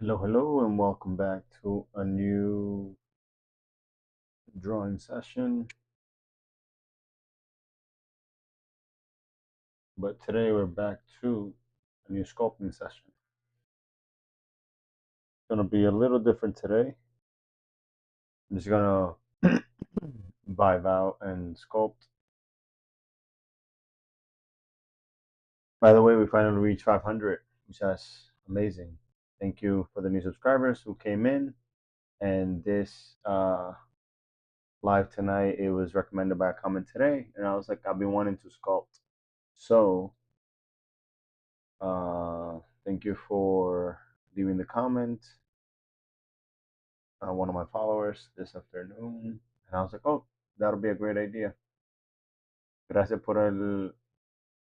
Hello, and welcome back to a new drawing session. But today we're back to a new sculpting session. It's gonna be a little different today. I'm just gonna vibe out and sculpt. By the way, we finally reached 500, which is amazing. Thank you for the new subscribers who came in. And this live tonight, it was recommended by a comment today, and I was like, I've been wanting to sculpt. So thank you for leaving the comment. One of my followers this afternoon, and I was like, oh, that'll be a great idea. Gracias por el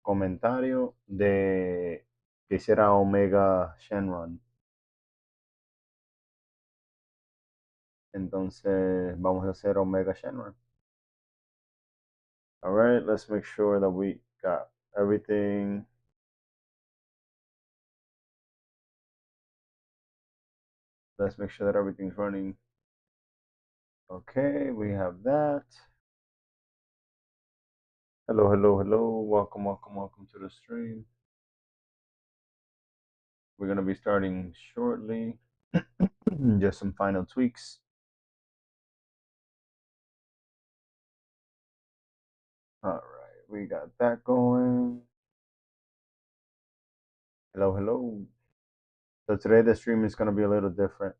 comentario de que hiciera Omega Shenron. Entonces vamos a hacer Omega Shenron. All right, let's make sure that we got everything. Let's make sure that everything's running. Okay, we have that. Hello. Welcome to the stream. We're going to be starting shortly. Just some final tweaks. All right, we got that going. Hello. So today the stream is going to be a little different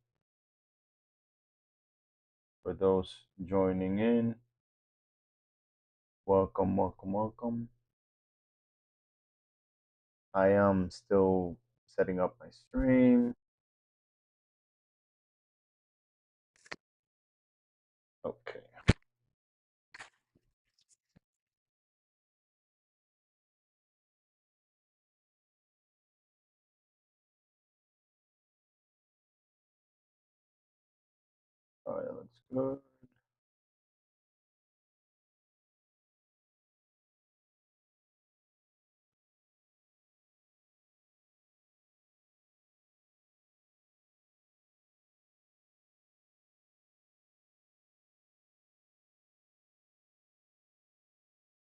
for those joining in. Welcome. I am still setting up my stream. Okay. All right, that's good.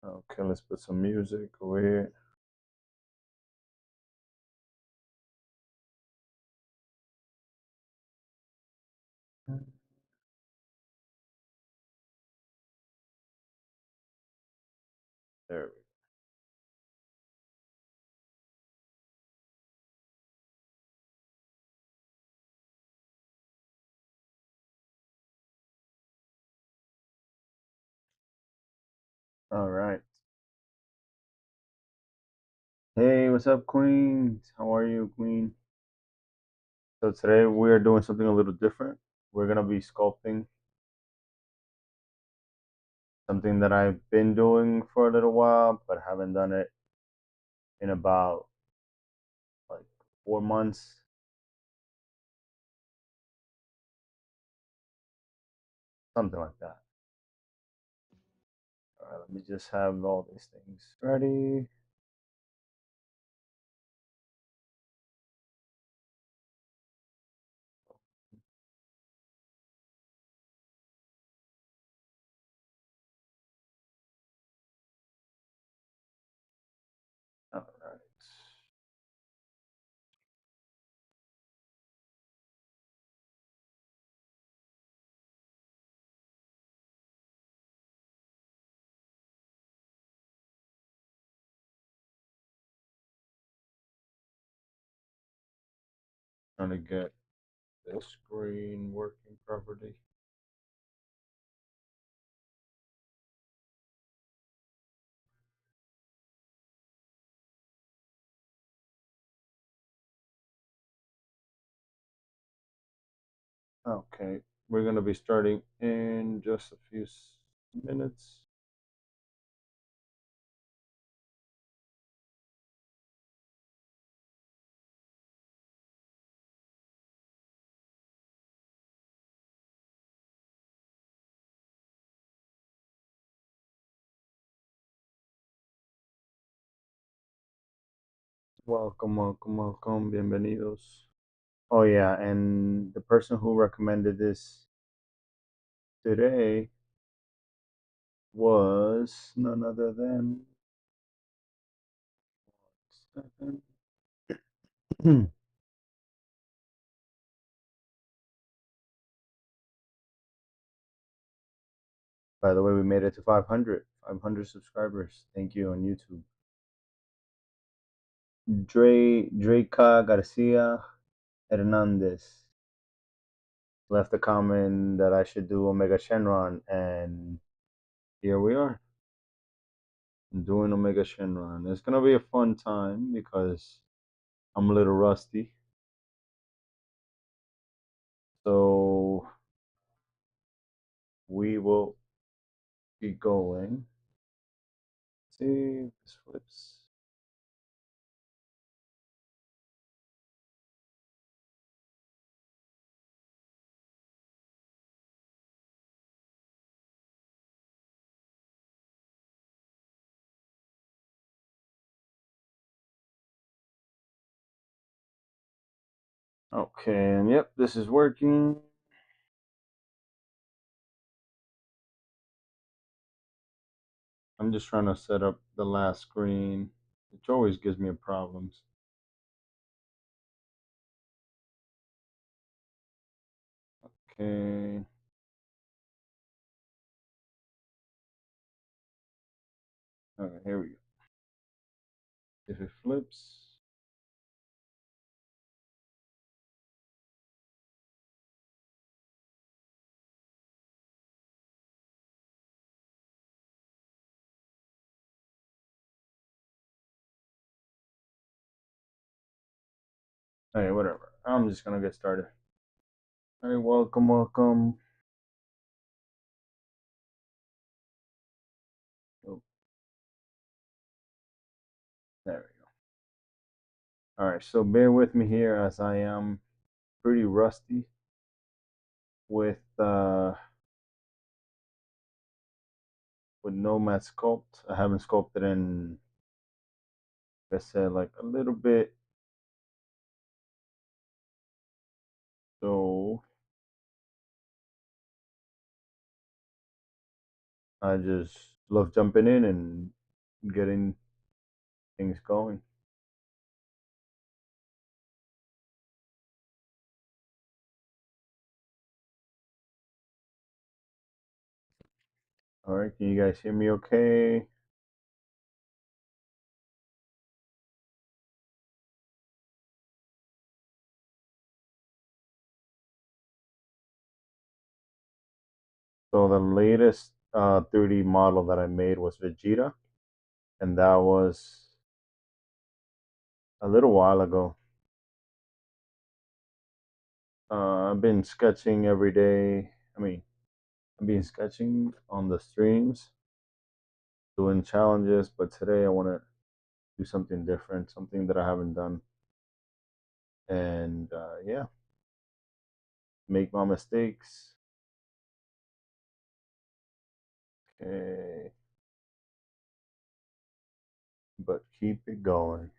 Okay, let's put some music over here. There we go. All right. Hey, what's up, Queen? How are you, Queen? So today we are doing something a little different. We're gonna be sculpting something that I've been doing for a little while, but haven't done it in about like 4 months. Something like that. All right, let me just have all these things ready. All right. Trying to get this screen working properly. Okay, we're gonna be starting in just a few minutes. Welcome. Bienvenidos. Oh yeah, and the person who recommended this today was none other than by the way, we made it to 500 subscribers. Thank you on YouTube. Dreka Garcia Hernandez left a comment that I should do Omega Shenron, and here we are doing Omega Shenron. It's gonna be a fun time because I'm a little rusty. So we will be going. Let's see if this flips. Okay, and yep, this is working. I'm just trying to set up the last screen, which always gives me problems. Okay. Okay, here we go. If it flips. Hey, whatever. I'm just gonna get started. Hey, welcome, welcome. Oh, there we go. All right, so bear with me here as I am pretty rusty with NomadSclput. I haven't sculpted in, like I said, like a little bit. So I just love jumping in and getting things going. All right, can you guys hear me okay? So the latest 3D model that I made was Vegeta, and that was a little while ago. I've been sketching every day. I've been sketching on the streams, doing challenges, but today I want to do something different, something that I haven't done, and yeah, make my mistakes. Okay, but keep it going.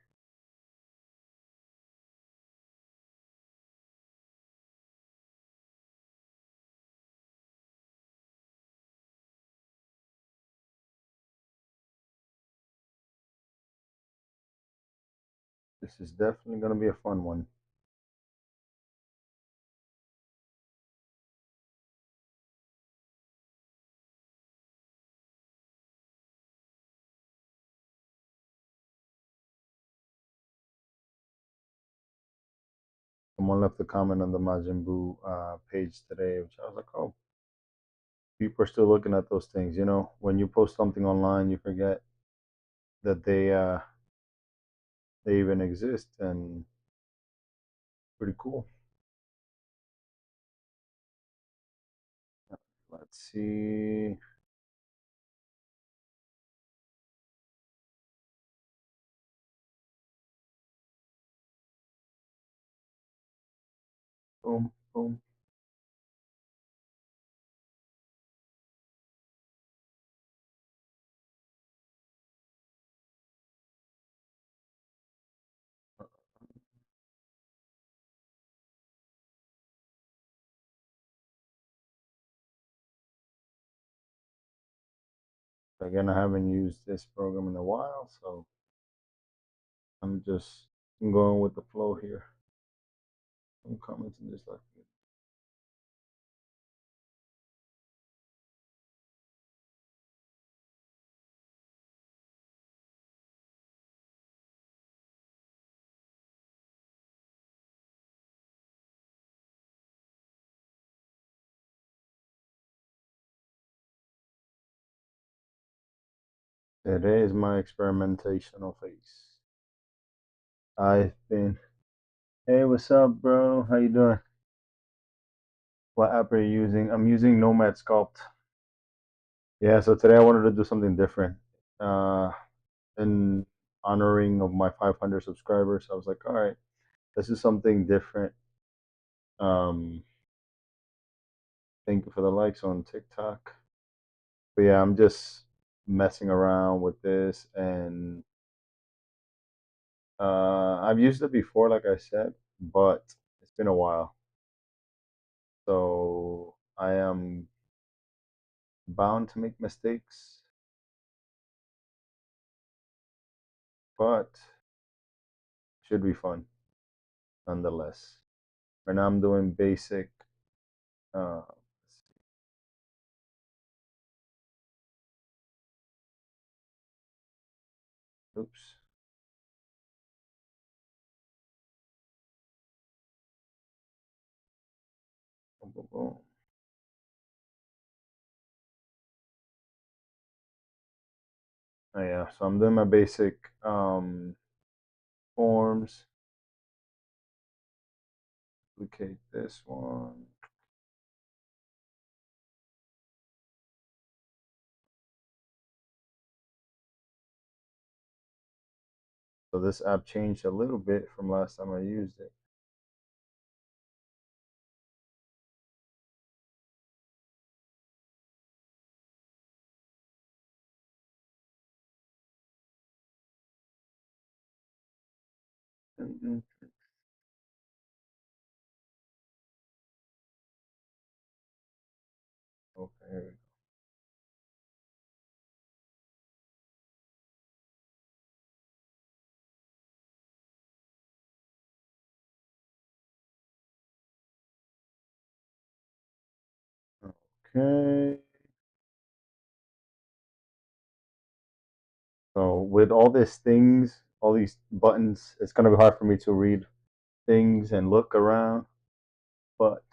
This is definitely going to be a fun one. Someone left a comment on the Majin Buu page today, which I was like, oh, people are still looking at those things. You know, when you post something online, you forget that they even exist, and pretty cool. Let's see. Boom, boom. Again, I haven't used this program in a while, so I'm just going with the flow here. Some comments in this like today is my experimentational phase. I've been, hey, what's up, bro? How you doing? What app are you using? I'm using NomadSclput. Yeah, so today I wanted to do something different. In honoring of my 500 subscribers, I was like, all right, this is something different. Thank you for the likes on TikTok. But yeah, I'm just messing around with this, and I've used it before, like I said, but it's been a while. So I am bound to make mistakes, but should be fun nonetheless. Right now I'm doing basic. Uh, oops. Boom, boom, boom. Oh, yeah, so I'm doing my basic forms. Duplicate this one. So this app changed a little bit from last time I used it. Okay, here we go. Okay. So with all these things, all these buttons, it's gonna be hard for me to read things and look around, but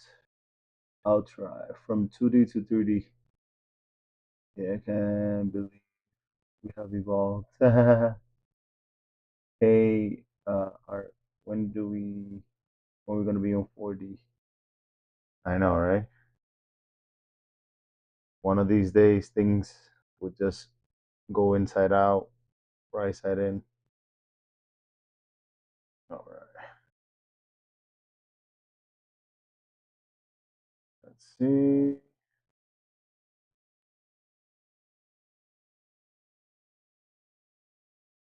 I'll try. From 2D to 3D. Yeah, I can't believe we have evolved. Hey, Art, when are we gonna be on 4D? I know, right? One of these days, things would just go inside out, right side in. All right. Let's see.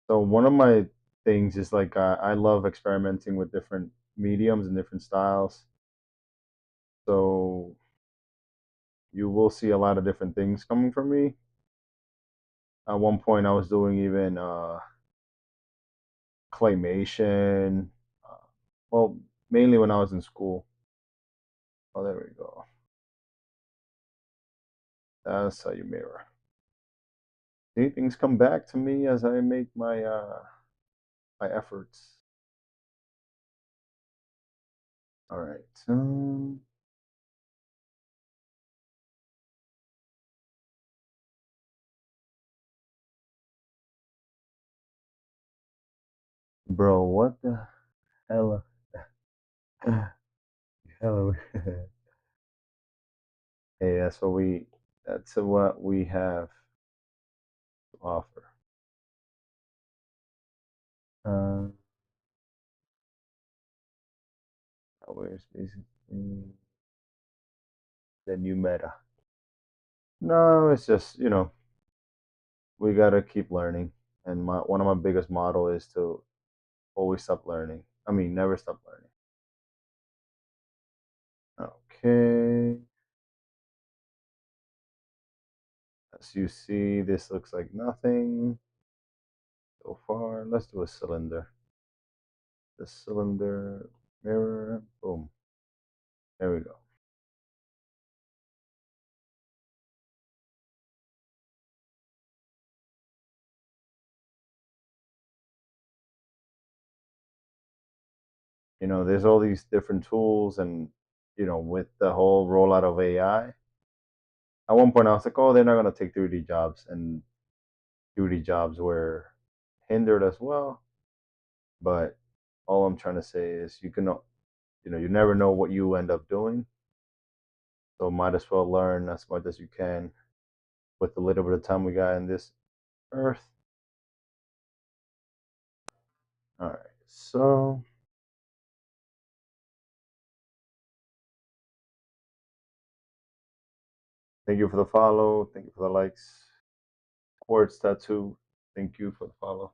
So one of my things is like I love experimenting with different mediums and different styles. So you will see a lot of different things coming from me. At one point, I was doing even claymation. Uh, well, mainly when I was in school. Oh, there we go. That's how you mirror. See, things come back to me as I make my efforts. All right. Bro, what the hell? Hello. Hey, that's what we have to offer. Uh, where's basically the new meta? No, it's just we gotta keep learning, and one of my biggest motto is to always stop learning. I mean, never stop learning. Okay, As you see, this looks like nothing so far. Let's do a cylinder. The cylinder mirror, boom. There we go. There's all these different tools, and with the whole rollout of AI, at one point I was like, oh, they're not going to take 3D jobs, and 3D jobs were hindered as well. But all I'm trying to say is you never know what you end up doing. So might as well learn as much as you can with the little bit of time we got in this earth. All right, so thank you for the follow. Thank you for the likes. Quartz Tattoo, thank you for the follow.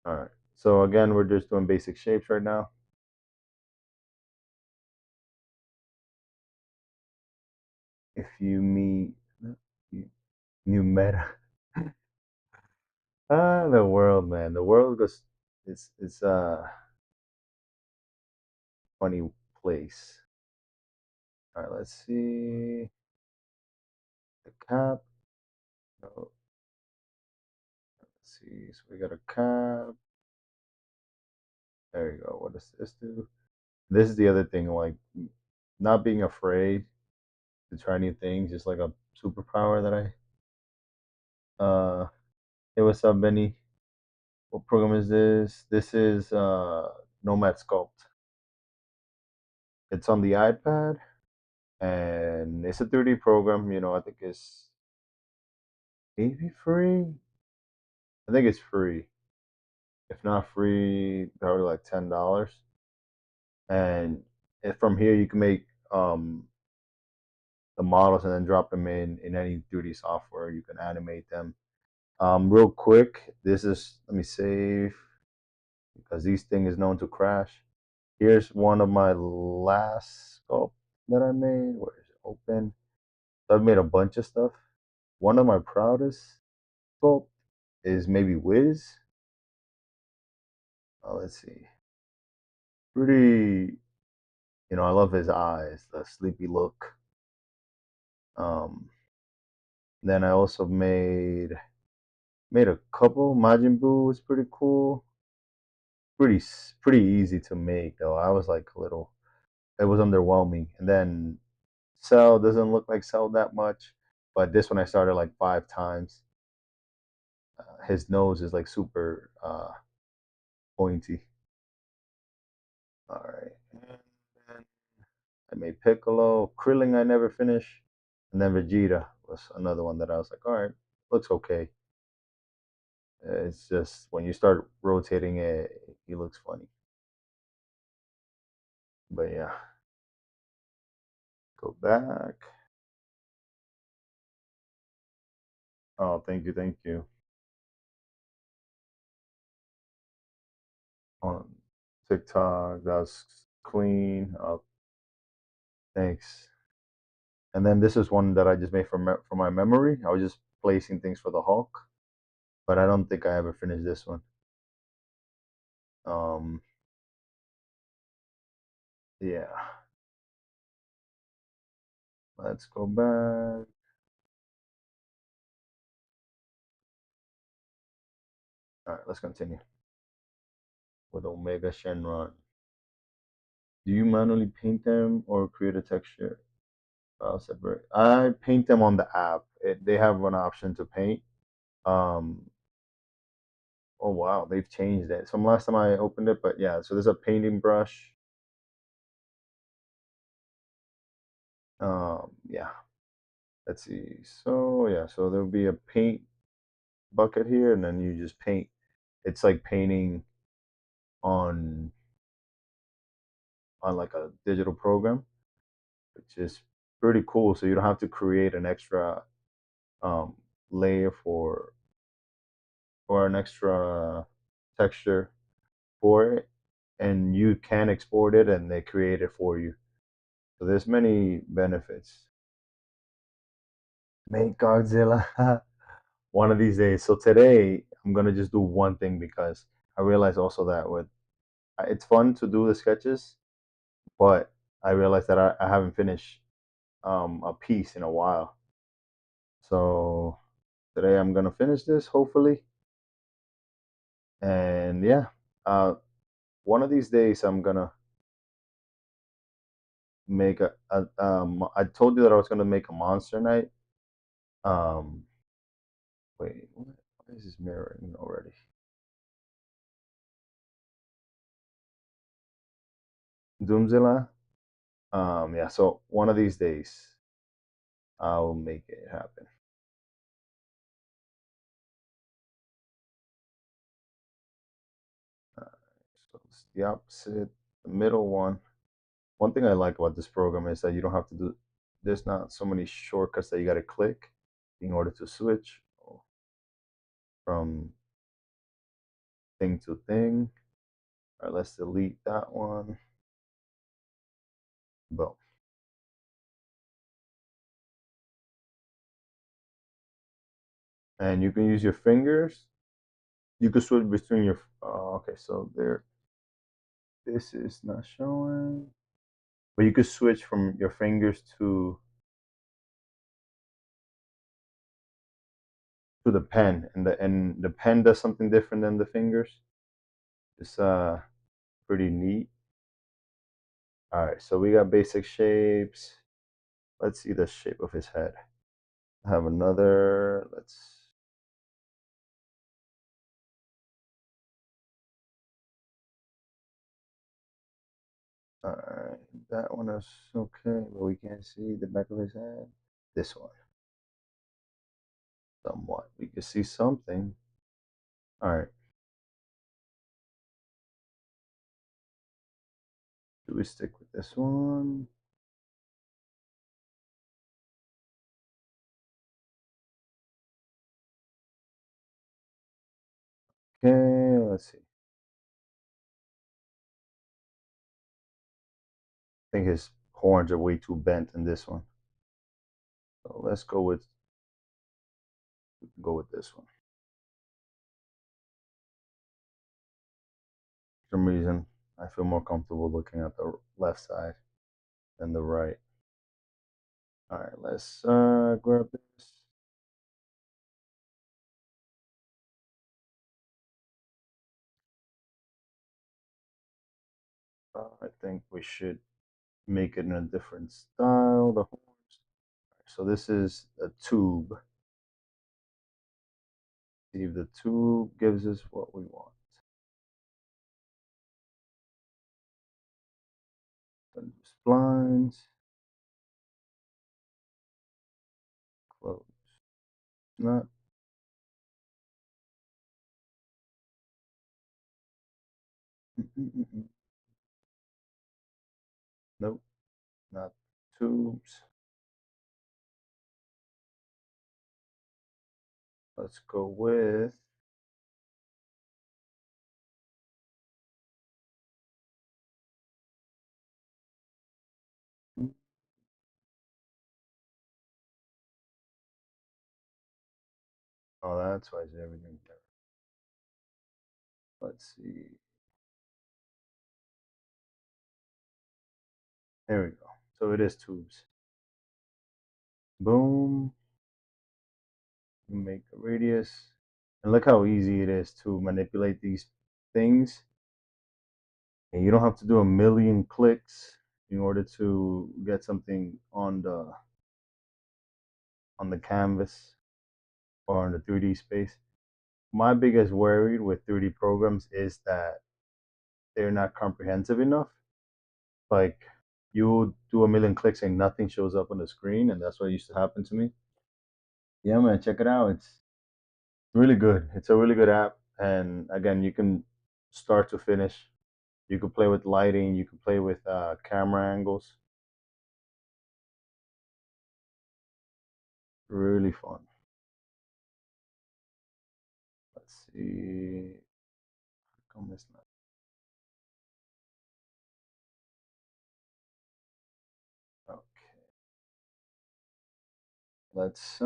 All right, so again, we're just doing basic shapes right now. If you meet new meta, the world, man, the world goes. It's a funny place. All right, let's see the cap. Oh, let's see. So we got a cap. There you go. What does this do? This is the other thing, like not being afraid to try new things. It's like a superpower that hey, what's up, Benny? What program is this? This is NomadSclput. It's on the iPad, and it's a 3D program. I think it's maybe free. I think it's free. If not free, probably like $10. And from here, you can make the models and then drop them in any 3D software. You can animate them. Real quick, let me save, because these thing is known to crash. Here's one of my last sculpt that I made. Where is it? Open. So I've made a bunch of stuff. One of my proudest sculpt is maybe Wiz. Let's see. Pretty, I love his eyes, the sleepy look. Then I also made a couple. Majin Buu was pretty cool. Pretty easy to make though. I was like a little. It was underwhelming. And then Cell doesn't look like Cell that much, but this one I started like 5 times. His nose is like super pointy. All right. And then I made Piccolo. Krillin I never finished. And then Vegeta was another one that I was like, all right, looks okay. It's just when you start rotating it, he looks funny. But yeah, go back. Oh, thank you, thank you. On TikTok, that's clean. Oh, thanks. And then this is one that I just made from my memory. I was just placing things for the Hulk, but I don't think I ever finished this one. Um, yeah. Let's go back. All right, let's continue with Omega Shenron. Do you manually paint them or create a texture file separate? I paint them on the app. They have an option to paint. Um, oh wow, they've changed it from last time I opened it. But yeah, so there's a painting brush. Yeah. Let's see. So yeah, so there'll be a paint bucket here, and then you just paint. It's like painting on like a digital program, which is pretty cool. So you don't have to create an extra um, layer for an extra texture for it, and you can export it, and they create it for you. So there's many benefits. Make Godzilla one of these days. So today I'm gonna just do one thing because I realized also that with it's fun to do the sketches, but I realized that I haven't finished a piece in a while. So today I'm gonna finish this hopefully, and yeah, uh, one of these days I'm gonna make I told you that I was gonna make a monster night. Um, wait, what is this mirroring already? Doomzilla. Yeah. So one of these days I'll make it happen. So it's the opposite, the middle one. One thing I like about this program is that you don't have to do. There's not so many shortcuts that you got to click in order to switch from thing to thing. All right, let's delete that one. Boom. And you can use your fingers. You can switch between your. Okay, so there. This is not showing, but you could switch from your fingers to the pen, and the pen does something different than the fingers. It's pretty neat. All right, so we got basic shapes. Let's see the shape of his head. I have another. Let's. All right, that one is okay, but we can't see the back of his head. This one, somewhat. We can see something. All right. Do we stick with this one? Okay, let's see. I think his horns are way too bent in this one. So let's go with this one. For some reason, I feel more comfortable looking at the left side than the right. All right, let's grab this. I think we should make it in a different style. The horns. So this is a tube. See if the tube gives us what we want. Splines. Close. Not. Nope. Not tubes. Let's go with. Oh, that's why everything there. Let's see. There we go. So it is tubes. Boom. You make a radius. And look how easy it is to manipulate these things. And you don't have to do a million clicks in order to get something on the canvas or in the 3D space. My biggest worry with 3D programs is that they're not comprehensive enough. Like you do a million clicks and nothing shows up on the screen, and that's what used to happen to me. Yeah, man, check it out. It's really good. It's a really good app, and again, you can start to finish. You can play with lighting. You can play with camera angles. Really fun. Let's see. How come it's not? Let's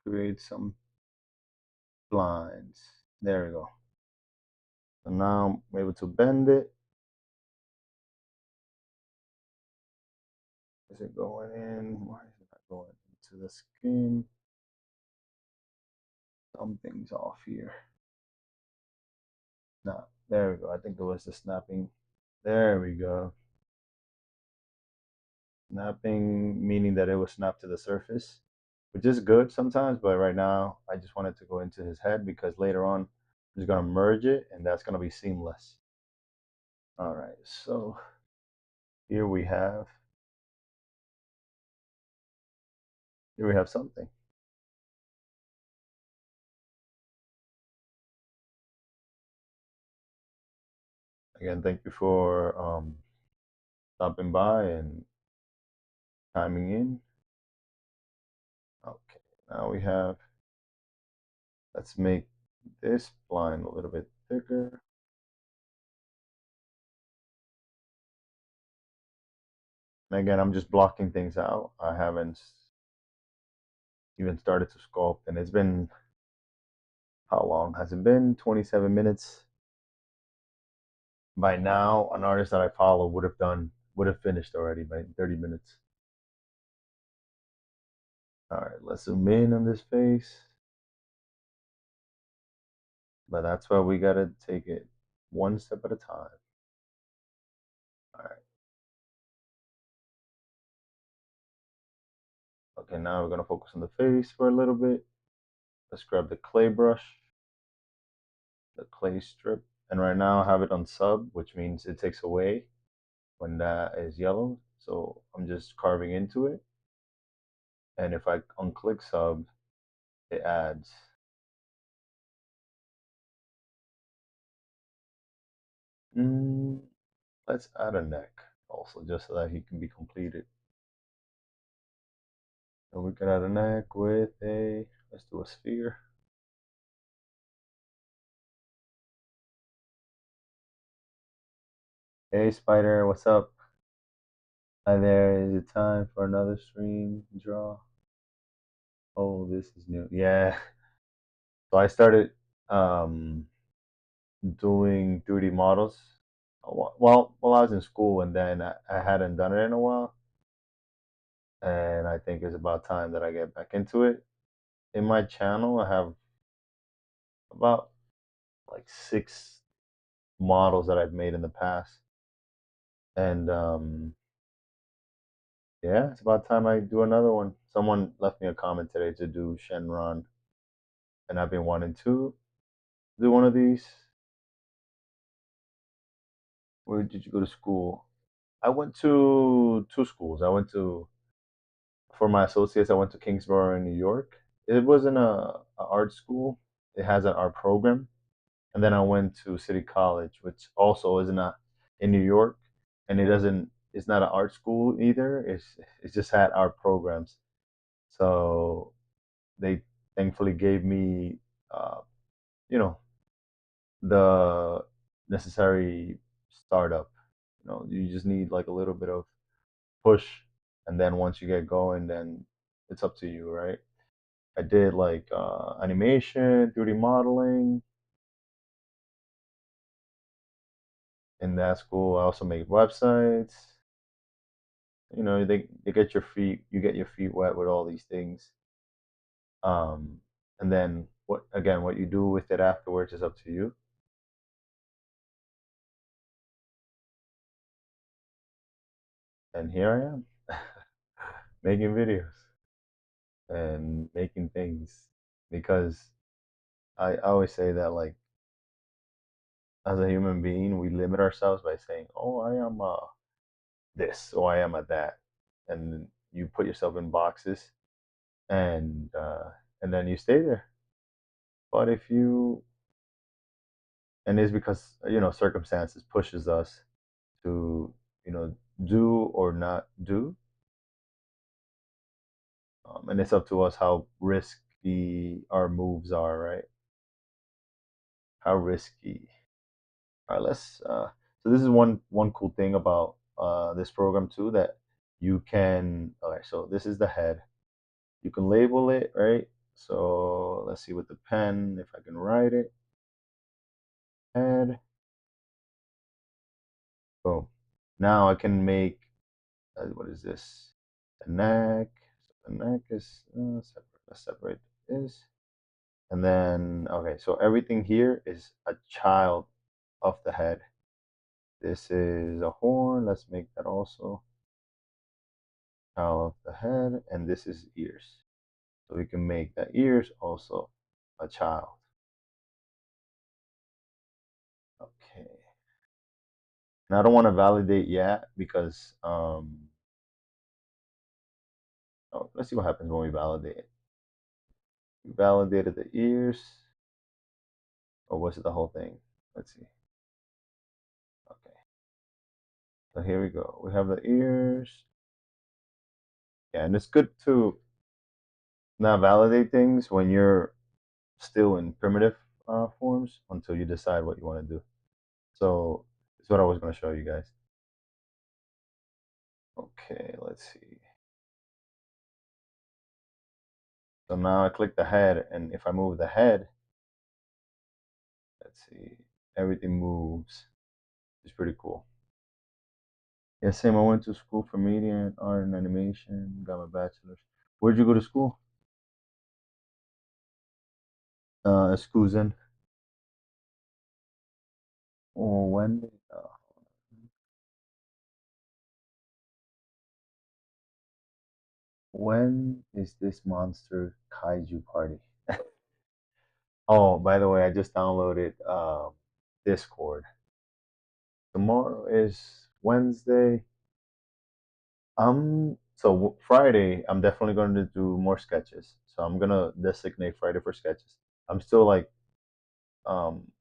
create some lines. There we go. So now I'm able to bend it. Is it going in? Why is it not going into the skin? Something's off here. No, there we go. I think it was the snapping. There we go. Snapping, meaning that it was snapped to the surface, which is good sometimes, but right now I just wanted to go into his head because later on I'm just gonna merge it and that's gonna be seamless. All right, so here we have something. Again, thank you for stopping by and chiming in. Okay, now we have, let's make this blind a little bit thicker. And again, I'm just blocking things out. I haven't even started to sculpt, and it's been, how long has it been? 27 minutes. By now, an artist that I follow would have finished already by 30 minutes. All right, let's zoom in on this face. But that's why we gotta take it one step at a time. All right. Okay, now we're gonna focus on the face for a little bit. Let's grab the clay brush, the clay strip, and right now I have it on sub, which means it takes away when that is yellow. So I'm just carving into it. And if I unclick sub, it adds. Let's add a neck also, just so that he can be completed. And we can add a neck with a, let's do a sphere. Hey Spider, what's up? Hi there, is it time for another stream draw? Oh, this is new. Yeah. So I started doing 3D models while I was in school, and then I hadn't done it in a while. And I think it's about time that I get back into it. In my channel, I have about like 6 models that I've made in the past. And yeah, it's about time I do another one. Someone left me a comment today to do Shenron, and I've been wanting to do one of these. Where did you go to school? I went to 2 schools. I went to, for my associates, I went to Kingsborough in New York. It wasn't a art school. It has an art program. And then I went to City College, which also is not in New York, and it's not an art school either. It's just had art programs. So they thankfully gave me, uh, you know, the necessary startup. You just need like a little bit of push, and then once you get going, then it's up to you, right? I did like animation, 3D modeling in that school. I also make websites. They get your feet, you get your feet wet with all these things. And then what you do with it afterwards is up to you. And here I am making videos and making things, because I always say that, like, as a human being, we limit ourselves by saying, "Oh, I am this, or I am a that," and you put yourself in boxes, and and then you stay there. But if you, and it's because circumstances pushes us to do or not do, and it's up to us how risky our moves are, right? How risky. All right, let's. So this is one cool thing about this program too, that you can. All right, so this is the head, you can label it, right? So let's see with the pen if I can write it. Head. Boom. Now I can make what is this? The neck. So the neck is separate. Let's separate this. And then okay, so everything here is a child of the head. This is a horn. Let's make that also child of the head, and this is ears. So we can make the ears also a child. Okay. And I don't want to validate yet because oh, let's see what happens when we validate it. We validated the ears, or was it the whole thing? Let's see. Okay. So here we go. We have the ears. Yeah, and it's good to not validate things when you're still in primitive forms until you decide what you want to do. So that's what I was going to show you guys. Okay, let's see. So now I click the head, and if I move the head, let's see, everything moves. It's pretty cool. Yeah, same. I went to school for media and art and animation, got my bachelor's. Where'd you go to school? Scusen. Oh, when is this monster kaiju party? Oh, by the way, I just downloaded Discord. Tomorrow is Wednesday. So Friday, I'm definitely going to do more sketches. So I'm gonna designate Friday for sketches. I'm still like um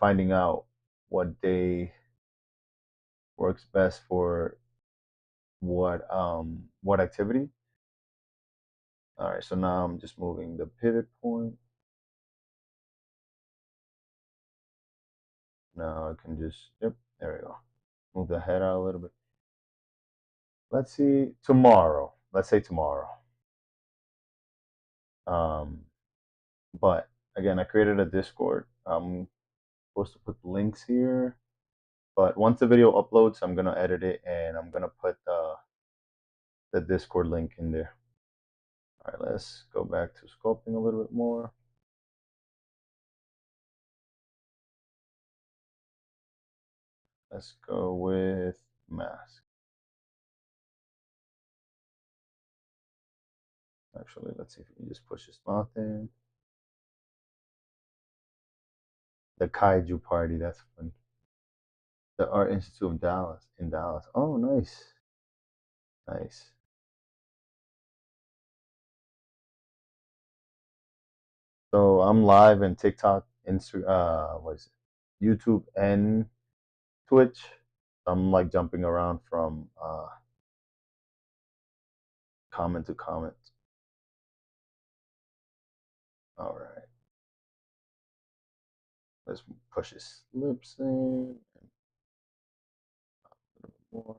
finding out what day works best for what activity. All right, so now I'm just moving the pivot point. Now I can just, yep, there we go. Move the head out a little bit. Let's see, tomorrow. Let's say tomorrow. Um, but again, I created a Discord. I'm supposed to put links here, but once the video uploads, I'm gonna edit it and I'm gonna put the Discord link in there. All right, let's go back to sculpting a little bit more. Let's go with mask. Actually, let's see if we can just push his mouth in. The Kaiju Party, that's fun. The Art Institute of Dallas, in Dallas. Oh, nice. Nice. So I'm live in TikTok, what is it? YouTube and Twitch. I'm like jumping around from comment to comment. All right. Let's push his lips in. A little more.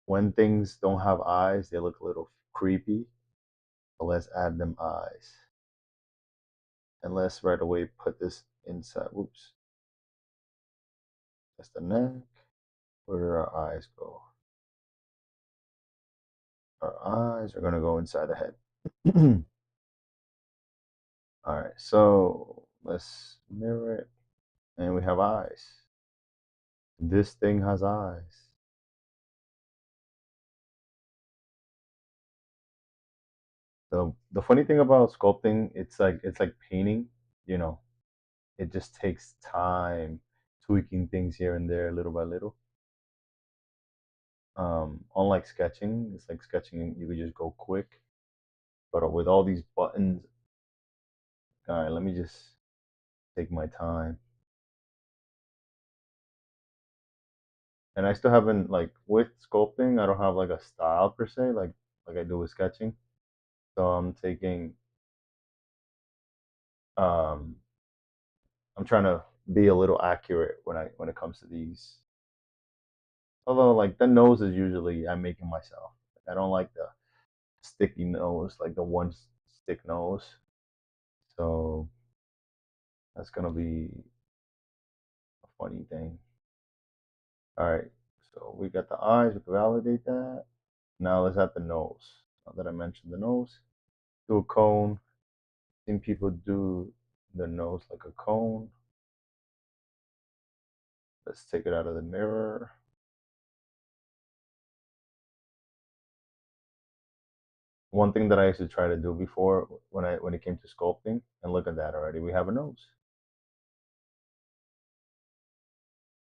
When things don't have eyes, they look a little creepy. So let's add them eyes. And let's right away put this inside. Whoops. That's the neck. Where do our eyes go? Our eyes are going to go inside the head. All right, so let's mirror it. And we have eyes. This thing has eyes. The funny thing about sculpting, it's like painting, you know. It just takes time tweaking things here and there little by little. Unlike sketching, it's like sketching you could just go quick. But with all these buttons, all right, let me just take my time. And I still haven't like with sculpting, I don't have like a style per se, like I do with sketching. So um I'm trying to be a little accurate when it comes to these. Although like the nose is usually I'm making myself. I don't like the sticky nose, like the one stick nose. So that's gonna be a funny thing. All right, so we got the eyes. We can validate that. Now let's add the nose. Now that I mentioned the nose, do a cone. Seen people do the nose like a cone. Let's take it out of the mirror. One thing that I used to try to do before when it came to sculpting, and look at that already, we have a nose.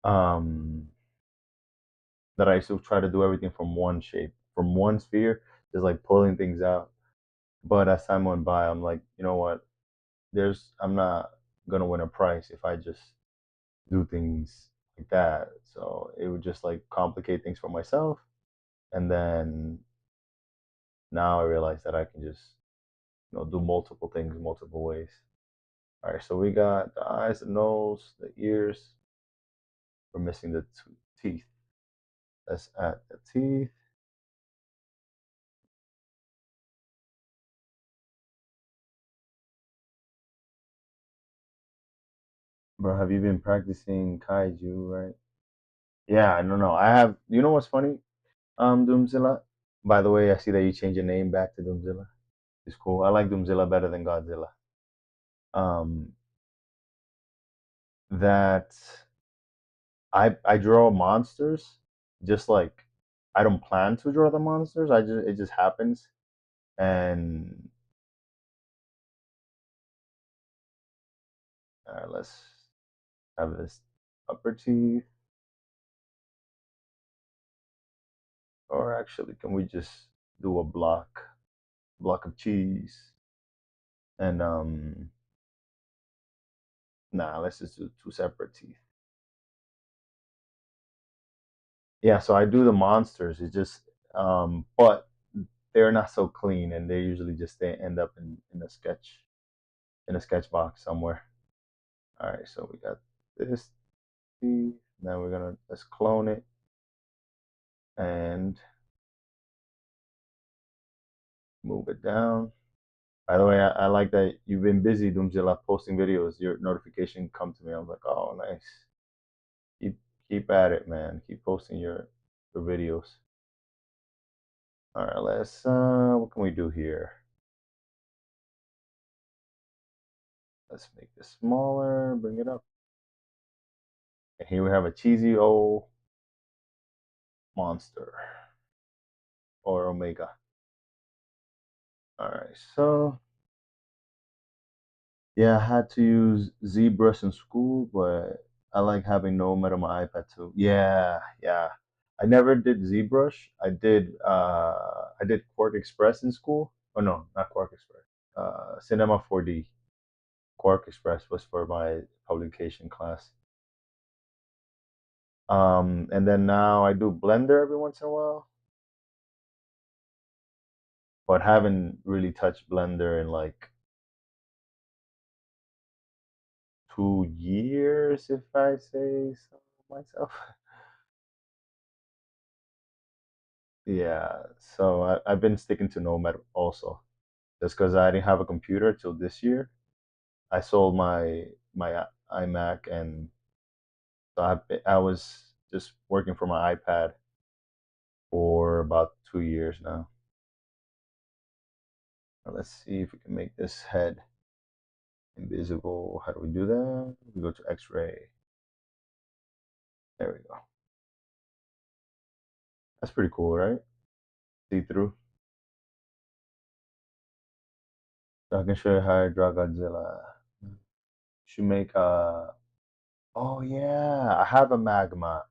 Um, that I used to try to do everything from one shape, from one sphere, just like pulling things out. But as time went by, I'm like, you know what? I'm not gonna win a prize if I just do things like that. So it would just like complicate things for myself. And then now I realize that I can just, do multiple things multiple ways. All right, so we got the eyes, the nose, the ears. We're missing the teeth. Let's add the teeth. Bro, have you been practicing kaiju, right? Yeah, I don't know. I have. You know what's funny? Doomzilla. By the way, I see that you changed your name back to Doomzilla. It's cool. I like Doomzilla better than Godzilla. Um, that I draw monsters, just like I don't plan to draw the monsters. It just happens, and let's have this upper teeth. Or actually, can we just do a block of cheese? And nah, let's just do two separate teeth. Yeah, so I do the monsters. It's just but they're not so clean, and they usually just they end up in a sketch box somewhere. All right, so we got this teeth. Now let's clone it and move it down. By the way, I like that you've been busy, Doomzilla, posting videos. Your notification come to me. I was like, oh, nice. Keep keep at it, man. Keep posting your videos. All right, let's what can we do here? Let's make this smaller, bring it up. And here we have a cheesy old monster or Omega. All right, so yeah, I had to use ZBrush in school, but I like having Nomad on my iPad too. Yeah, yeah. I never did ZBrush. I did Quark Express in school. Oh no, not Quark Express. Cinema 4D. Quark Express was for my publication class. And then now I do Blender every once in a while, but haven't really touched Blender in like 2 years, if I say so myself. Yeah, so I've been sticking to Nomad also, just because I didn't have a computer till this year. I sold my iMac, and so I was just working for my iPad for about 2 years now. Let's see if we can make this head invisible. How do we do that? We go to X-ray. There we go. That's pretty cool, right? See through. So I can show you how I draw Godzilla. Should make a. Oh yeah, I have a magma.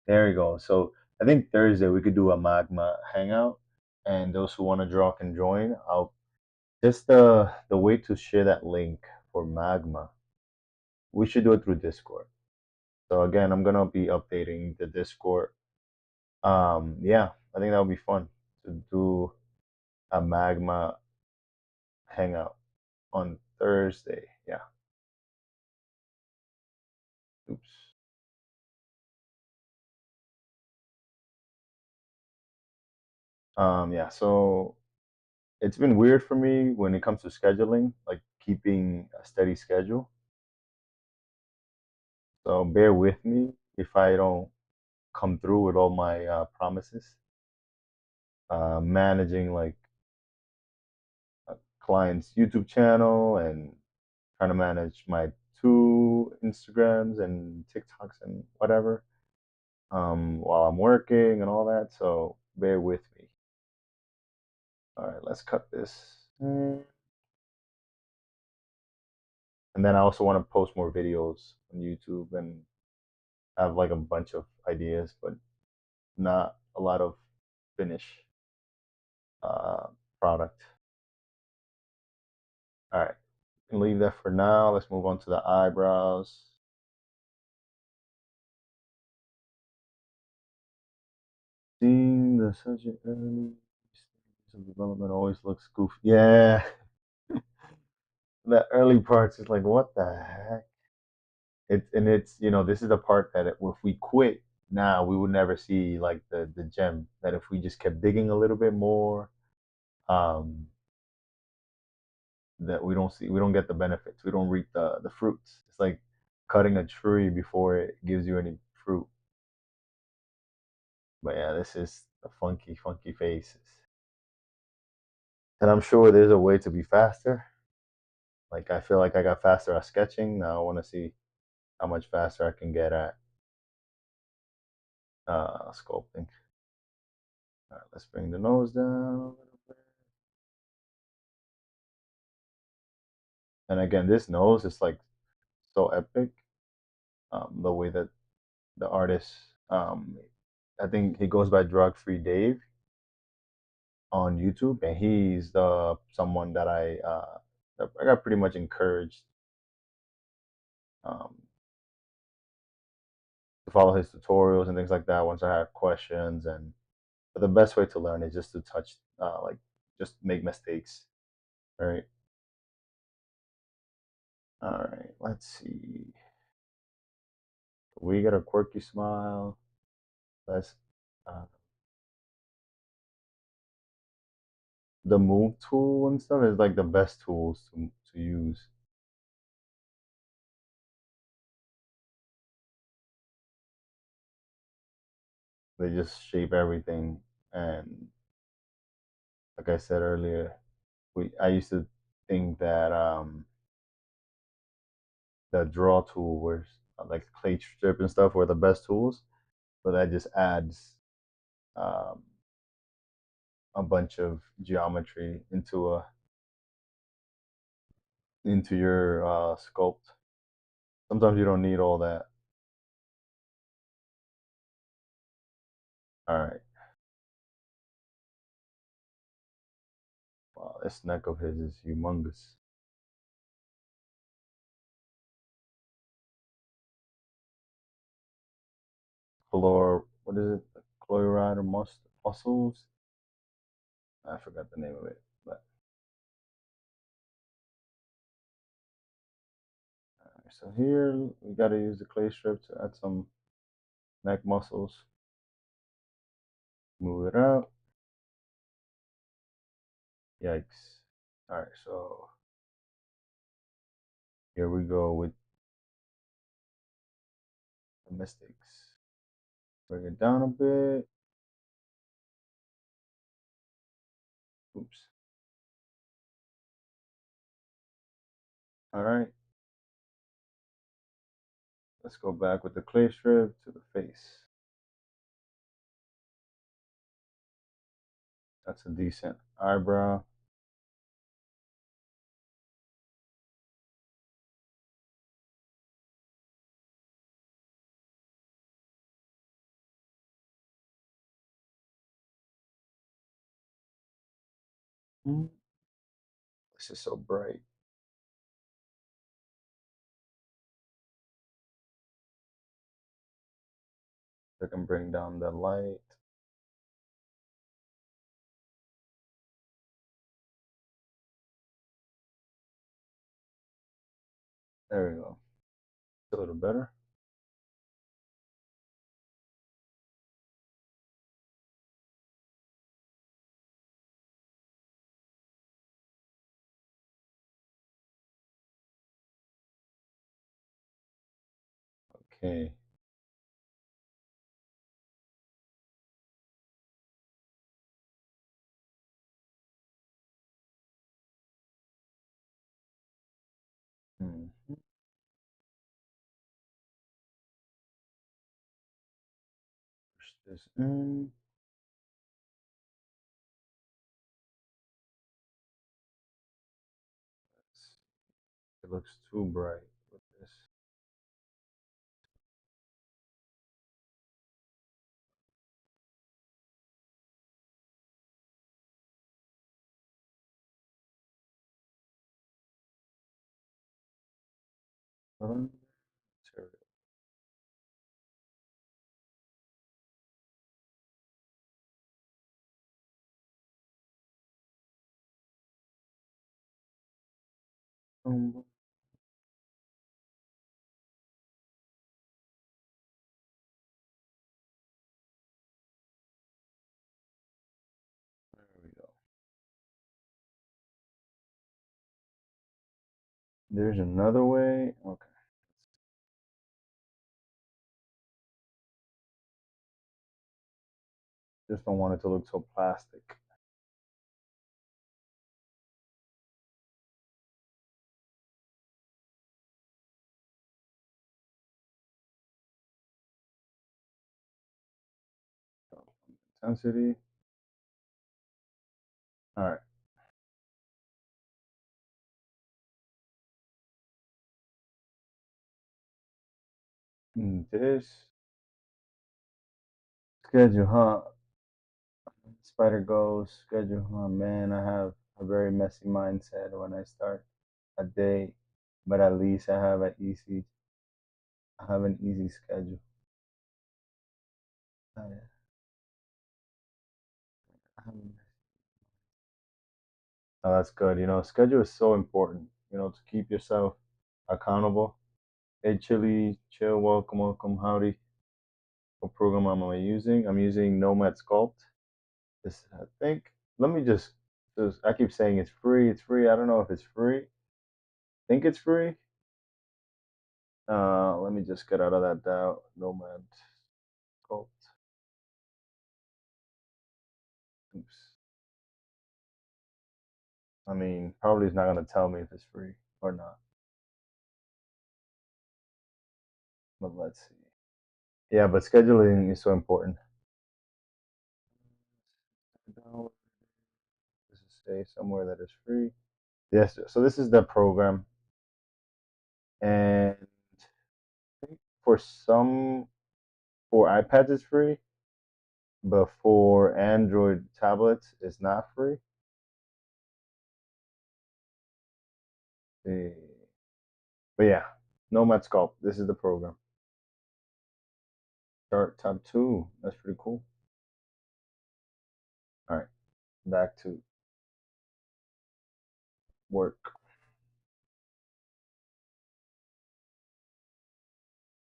There you go. So I think Thursday we could do a magma hangout, and those who want to draw can join. I'll just the way to share that link for magma. We should do it through Discord. So again, I'm gonna be updating the Discord. Yeah, I think that would be fun to do a magma hangout on Thursday. Yeah. Yeah, so it's been weird for me when it comes to scheduling, like keeping a steady schedule. So bear with me if I don't come through with all my promises. Managing like a client's YouTube channel and trying to manage my 2 Instagrams and TikToks and whatever while I'm working and all that. So bear with me. All right, let's cut this. And then I also want to post more videos on YouTube and have like a bunch of ideas, but not a lot of finish uh, product. All right, can leave that for now. Let's move on to the eyebrows. Seeing the subject early stages of development always looks goofy. Yeah, the early parts is like, what the heck? It's this is the part that if we quit now, we would never see like the gem. That if we just kept digging a little bit more, um, that we don't get the benefits. We don't reap the fruits. It's like cutting a tree before it gives you any fruit. But yeah, this is the funky faces. And I'm sure there's a way to be faster. Like I feel like I got faster at sketching. Now I want to see how much faster I can get at sculpting. All right, let's bring the nose down a little bit. And again, this nose is like so epic. The way that the artist, I think he goes by Drug Free Dave on YouTube, and he's the someone that I got pretty much encouraged um, to follow his tutorials and things like that. Once I have questions, and but the best way to learn is just to touch, like just make mistakes, right? All right, let's see. We got a quirky smile. Let's uh, the move tool and stuff is like the best tools to use. They just shape everything, and like I said earlier, we I used to think that the draw tool was like clay strip and stuff were the best tools, but that just adds um, a bunch of geometry into your sculpt. Sometimes you don't need all that. All right. Wow, this neck of his is humongous. What is it? Chloride or muscles? I forgot the name of it. But so here we got to use the clay strip to add some neck muscles. Move it out. Yikes. All right, so here we go with the mistakes. Bring it down a bit. Oops. All right. Let's go back with the clay strip to the face. That's a decent eyebrow. This is so bright. I can bring down the light. There we go. A little better. Okay. Mhm. Push this in. It looks too bright with this. Material. There we go. There's another way. Okay. Just don't want it to look so plastic. Intensity. All right. This schedule, huh? Spider goes schedule, huh? Man, I have a very messy mindset when I start a day, but at least I have an easy schedule. I have Oh, that's good. Schedule is so important, to keep yourself accountable. Hey, Chili, chill, welcome, welcome, howdy. What program am I using? I'm using NomadSclput. This, I think, let me just, I keep saying it's free, it's free. I don't know if it's free. I think it's free. Let me just get out of that doubt. NomadSclput. Oops. I mean, probably it's not going to tell me if it's free or not, but let's see. Yeah, but scheduling is so important. Does it say somewhere that is free? Yes, so this is the program, and I think for iPads it's free, but for Android tablets it's not free. Eh, But yeah, Nomad Sculpt. This is the program. Start tab 2. That's pretty cool. All right, back to work.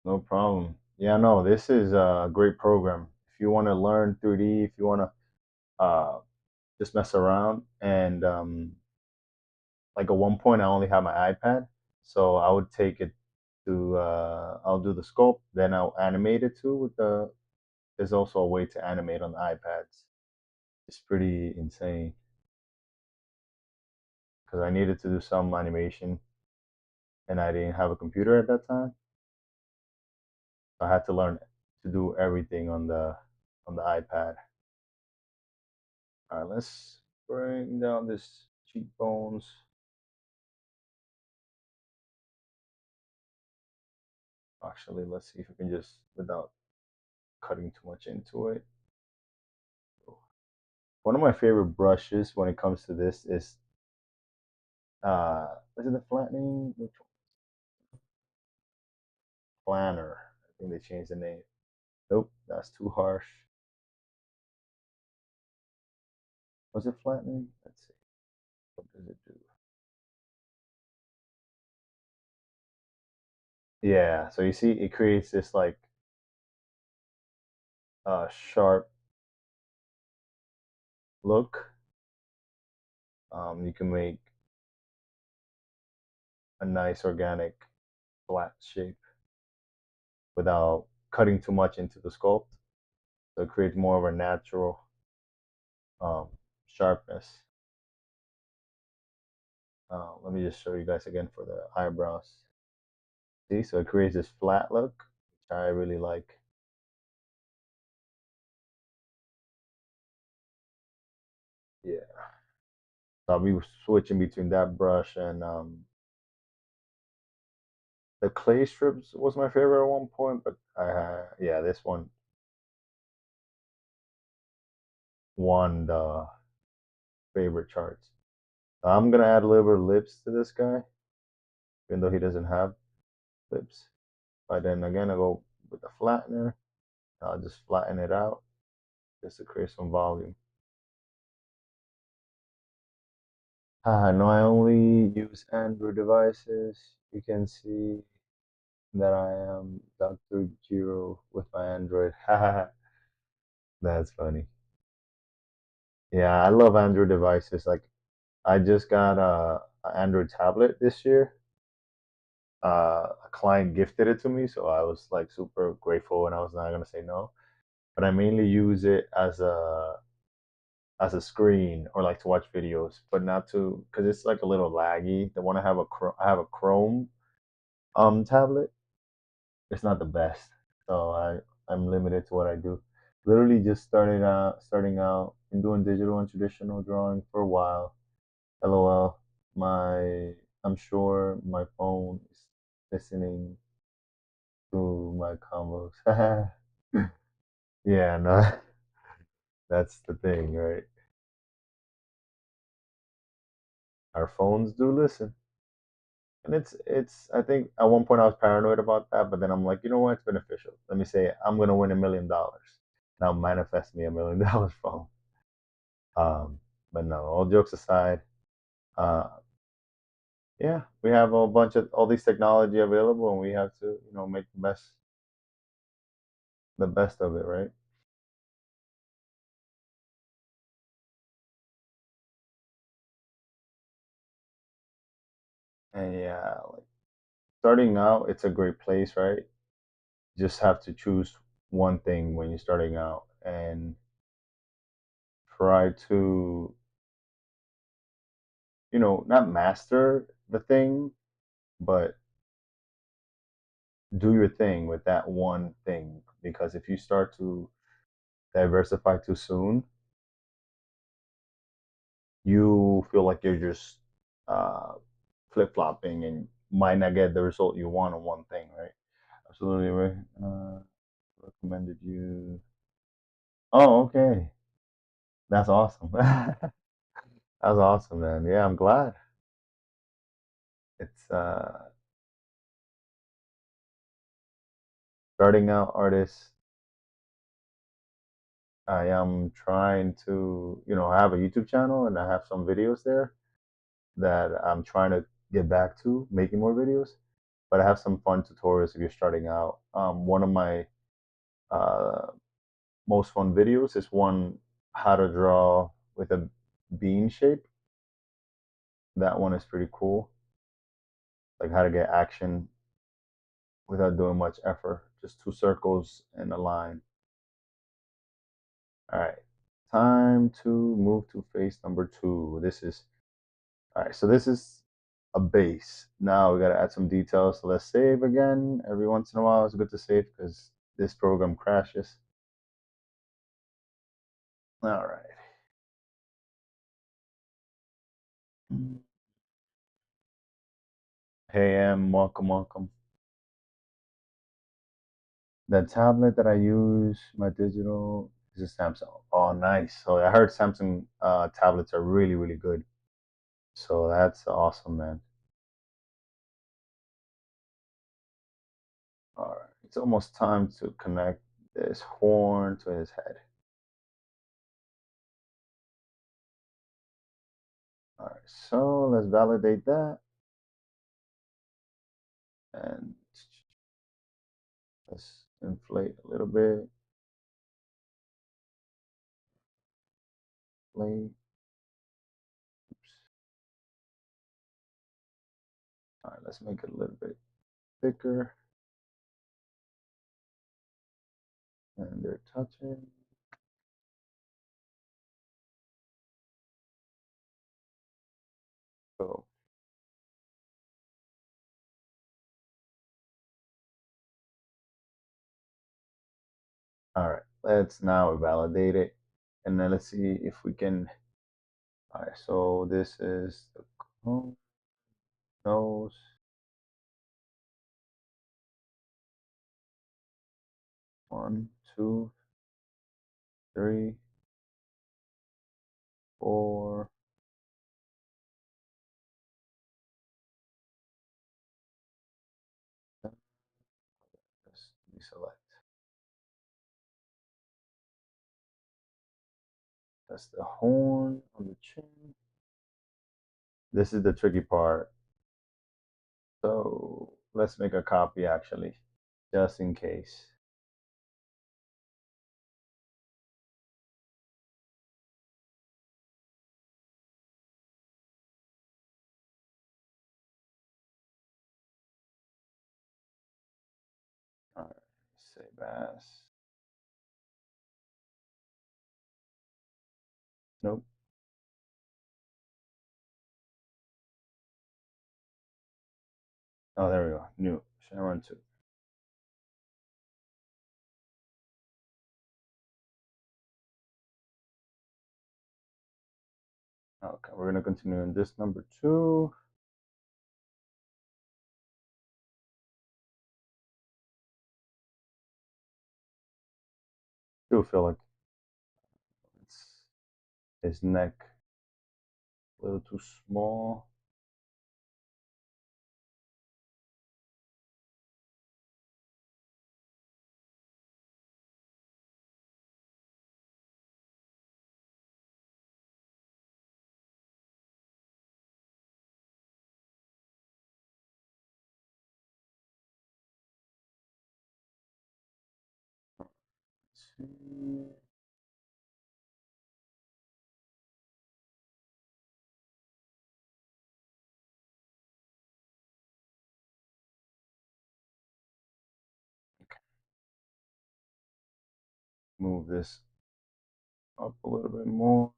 No problem. Yeah, no, this is a great program. If you want to learn 3D, if you want to just mess around, and like at one point I only had my iPad, so I would take it to I'll do the sculpt, then I'll animate it too with the. There's also a way to animate on the iPads. It's pretty insane because I needed to do some animation and I didn't have a computer at that time. I had to learn to do everything on the iPad. All right, let's bring down this cheekbones. Actually, let's see if we can just without cutting too much into it. One of my favorite brushes when it comes to this is it the flattening? Which Planner. I think they changed the name. Nope, that's too harsh. Was it flattening? Let's see. What does it do? Yeah, so you see it creates this like sharp look. You can make a nice organic flat shape. without cutting too much into the sculpt. So it creates more of a natural um, sharpness. Let me just show you guys again for the eyebrows. See, so it creates this flat look, which I really like. Yeah. So I'll be switching between that brush and the clay strips was my favorite at one point, but yeah, this one won the favorite charts. I'm gonna add a little bit of lips to this guy, even though he doesn't have lips. But then again, I go with the flattener. I'll just flatten it out just to create some volume. No, I only use Android devices. You can see that I am Dr. Giro with my Android. That's funny. Yeah, I love Android devices. Like I just got an Android tablet this year. A client gifted it to me, so I was like super grateful, and I was not gonna say no. But I mainly use it as a screen or like to watch videos, but not to because it's like a little laggy. The one I have a Chrome tablet. It's not the best, so I'm limited to what I do. Literally just starting out and doing digital and traditional drawing for a while. LOL. My I'm sure my phone is listening to my combos. Yeah, no, that's the thing, right? Our phones do listen. And it's I think at one point I was paranoid about that, but then I'm like, you know what, it's beneficial. Let me say I'm gonna win $1 million. Now manifest me $1 million phone. Um, but no, all jokes aside, uh, yeah, we have a bunch of all these technology available, and we have to, make the best of it, right? And yeah, like starting out, it's a great place, right? Just have to choose one thing when you're starting out and try to, not master the thing, but do your thing with that one thing. Because if you start to diversify too soon, you feel like you're just uh, flip flopping and might not get the result you want on one thing, right? Absolutely right. Recommended you. Oh, okay. That's awesome. That's awesome, man. Yeah, I'm glad. It's starting out artist. I am trying to, I have a YouTube channel and I have some videos there that I'm trying to get back to making more videos. But I have some fun tutorials if you're starting out. One of my uh, most fun videos is one how to draw with a bean shape. That one is pretty cool. Like how to get action without doing much effort. Just two circles and a line. All right. Time to move to phase number 2. All right. So this is a base. Now we got to add some details. So let's save again. Every once in a while, it's good to save because this program crashes. All right. Hey, Em, welcome, welcome. The tablet that I use, my digital, is a Samsung. Oh, nice. So I heard Samsung tablets are really, really good. So that's awesome, man. All right. It's almost time to connect this horn to his head. All right. So let's validate that. And let's inflate a little bit. Inflate. Oops. All right. Let's make it a little bit thicker. And they're touching. So all right, let's now validate it. And then let's see if we can. All right, so this is the nose. One, two, three, four. Let's deselect. That's the horn on the chin. This is the tricky part. So let's make a copy actually, just in case. All right, save as. Nope. Oh, there we go. New Shenron 2. Okay, we're gonna continue in this number 2. Still feel like it's his neck a little too small. Let's see. Move this up a little bit more.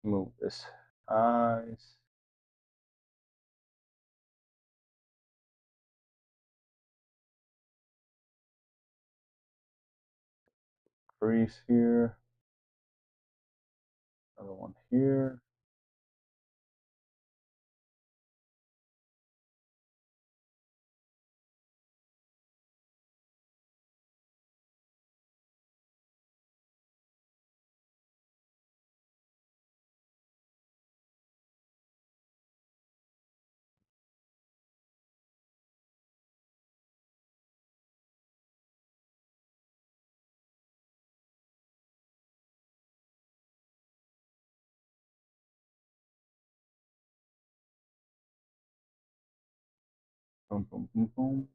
Move this eyes. Crease here. Another one here. Boom, boom, boom, boom.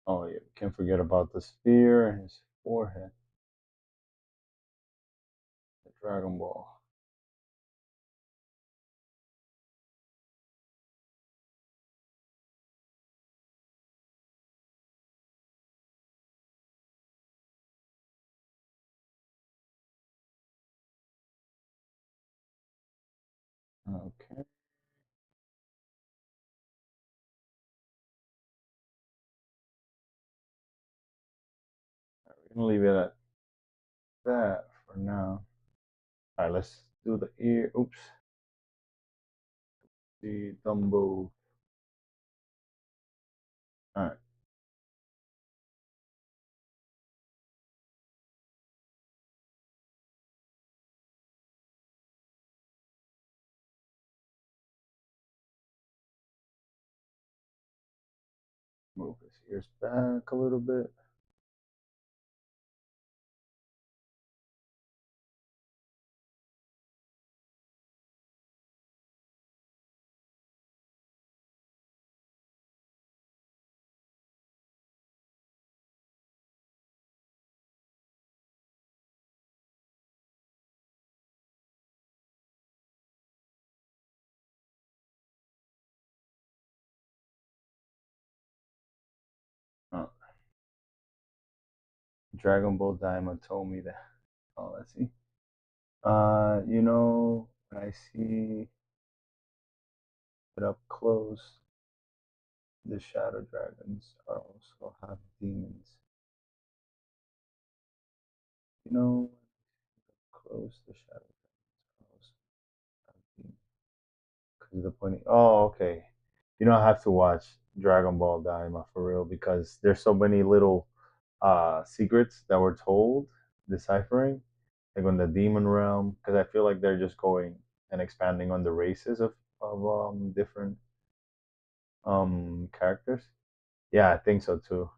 Oh yeah, can't forget about the sphere and his forehead. The Dragon Ball. Okay. We're gonna leave it at that for now. All right, let's do the ear. Oops. The Dumbo. All right. Move his ears back a little bit. Oh, Dragon Ball Diamond told me that. Oh, let's see. You know, when I see it up close, the shadow dragons are also have demons. You know, close the shadow dragons are also have demons. Because the point. Oh, okay. You don't have to watch Dragon Ball Daima for real because there's so many little secrets that we're told deciphering, like on the demon realm. Because I feel like they're just going and expanding on the races of different characters. Yeah, I think so too.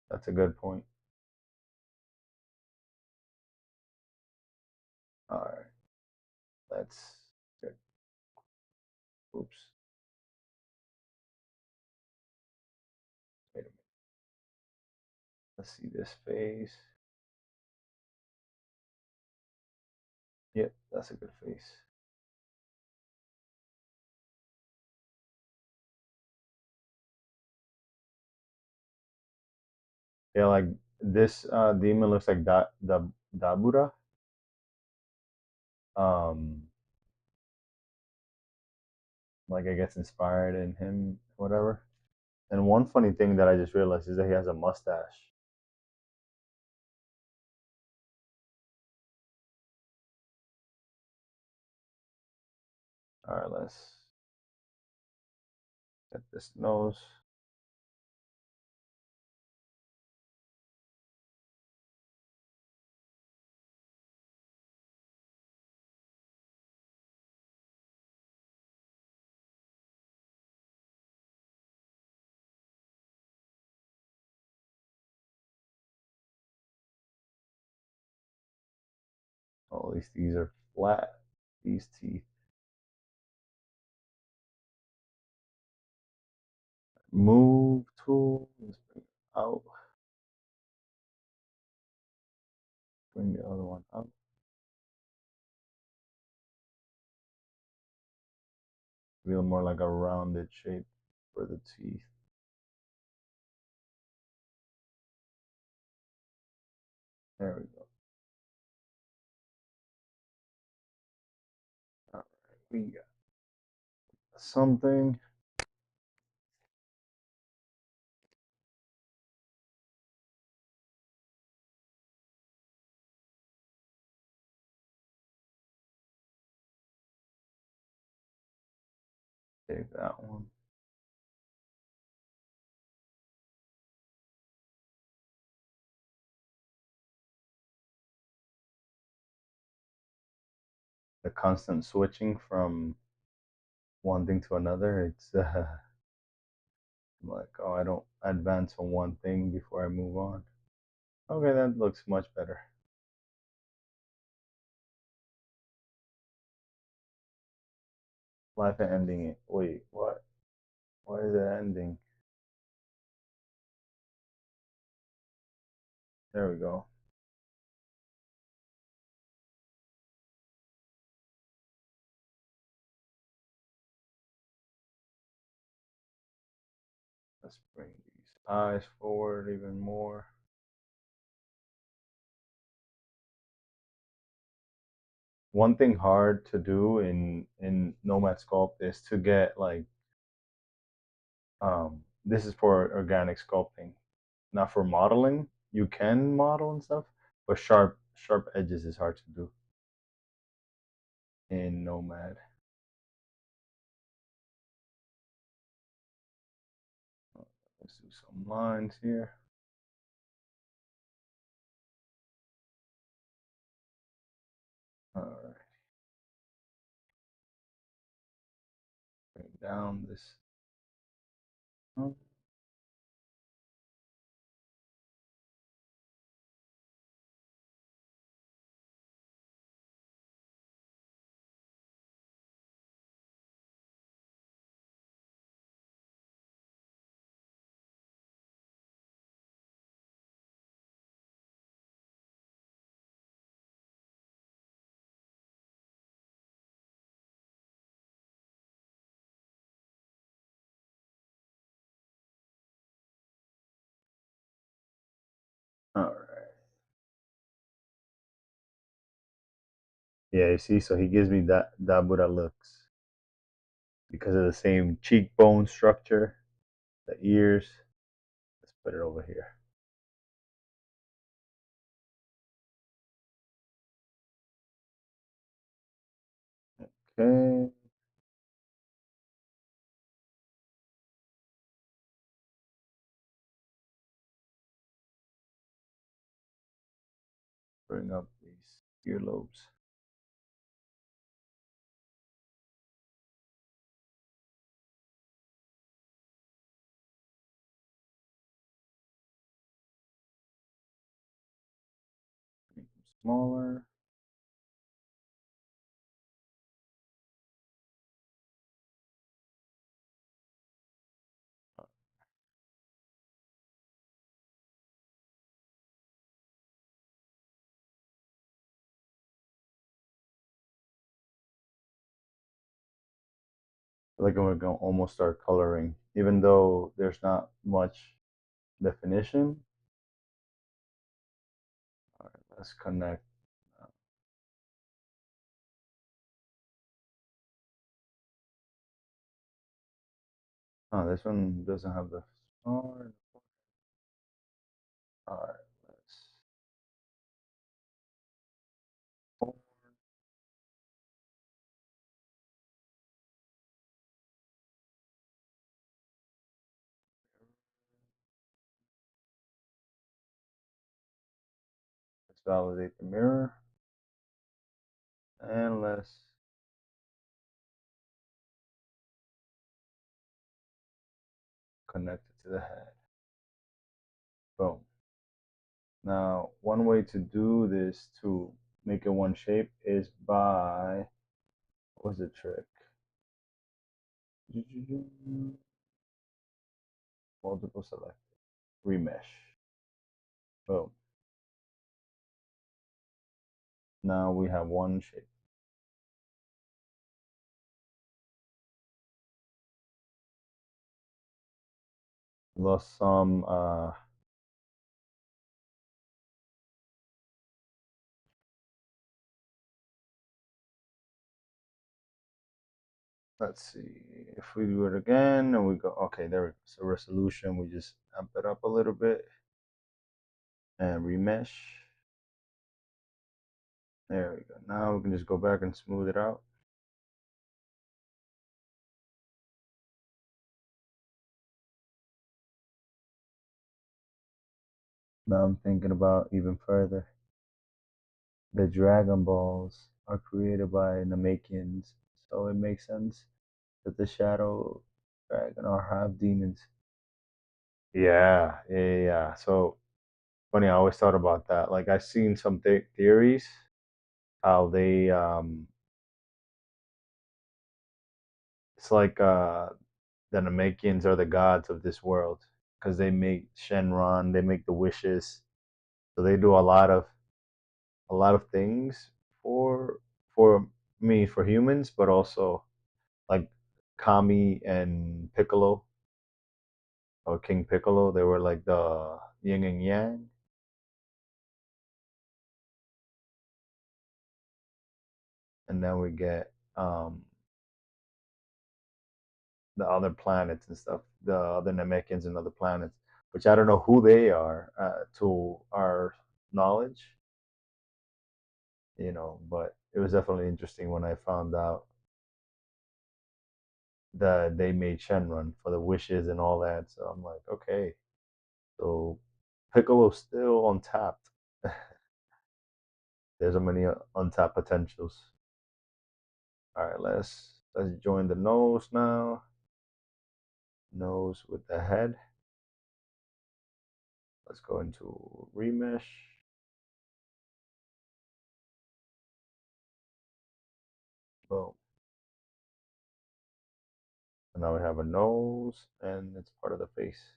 That's a good point. All right, let's check. Oops. Wait a minute. Let's see this face. Yep, that's a good face. Yeah, like this demon looks like the Dabura. Um, like I guess inspired in him, whatever. And one funny thing that I just realized is that he has a mustache. All right, let's get this nose. Oh, at least these are flat. These teeth. Move tool. Let's bring it out. Bring the other one up. Feel more like a rounded shape for the teeth. There we go. All right, we got something. Take that one. The constant switching from one thing to another. It's like, oh, I don't advance on one thing before I move on. Okay, that looks much better. Life and ending it. Wait, what? Why is it ending? There we go. Let's bring these eyes forward even more. One thing hard to do in NomadSculpt is to get like this is for organic sculpting, not for modeling. You can model and stuff, but sharp edges is hard to do in Nomad. Let's do some lines here. All right, bring down this. Yeah, you see, so he gives me that Buddha looks because of the same cheekbone structure, the ears. Let's put it over here. Okay. Bring up these earlobes. Make them smaller. I like we're gonna almost start coloring, even though there's not much definition. All right, let's connect. Oh, this one doesn't have the star. All right, let's. Let's validate the mirror, and let's connect it to the head. Boom. Now, one way to do this to make it one shape is by, what's the trick? Multiple select, remesh. Boom. Now we have one shape. Lost some let's see if we do it again and we go, okay, there we go. So resolution, we just amp it up a little bit and remesh. There we go. Now we can just go back and smooth it out. Now I'm thinking about even further. The Dragon Balls are created by Namekians, so it makes sense that the Shadow Dragon are half demons. Yeah. So funny, I always thought about that. Like I've seen some theories how they it's like the Namekians are the gods of this world because they make Shenron, they make the wishes, so they do a lot of things for for for humans, but also like Kami and Piccolo or King Piccolo, they were like the yin and yang. And then we get the other planets and stuff, the other Namekians and other planets, which I don't know who they are to our knowledge, but it was definitely interesting when I found out that they made Shenron for the wishes and all that. So I'm like, okay, so Piccolo's still untapped. There's so many untapped potentials. All right, let's join the nose now. Nose with the head. Let's go into remesh. Boom. And now we have a nose, and it's part of the face.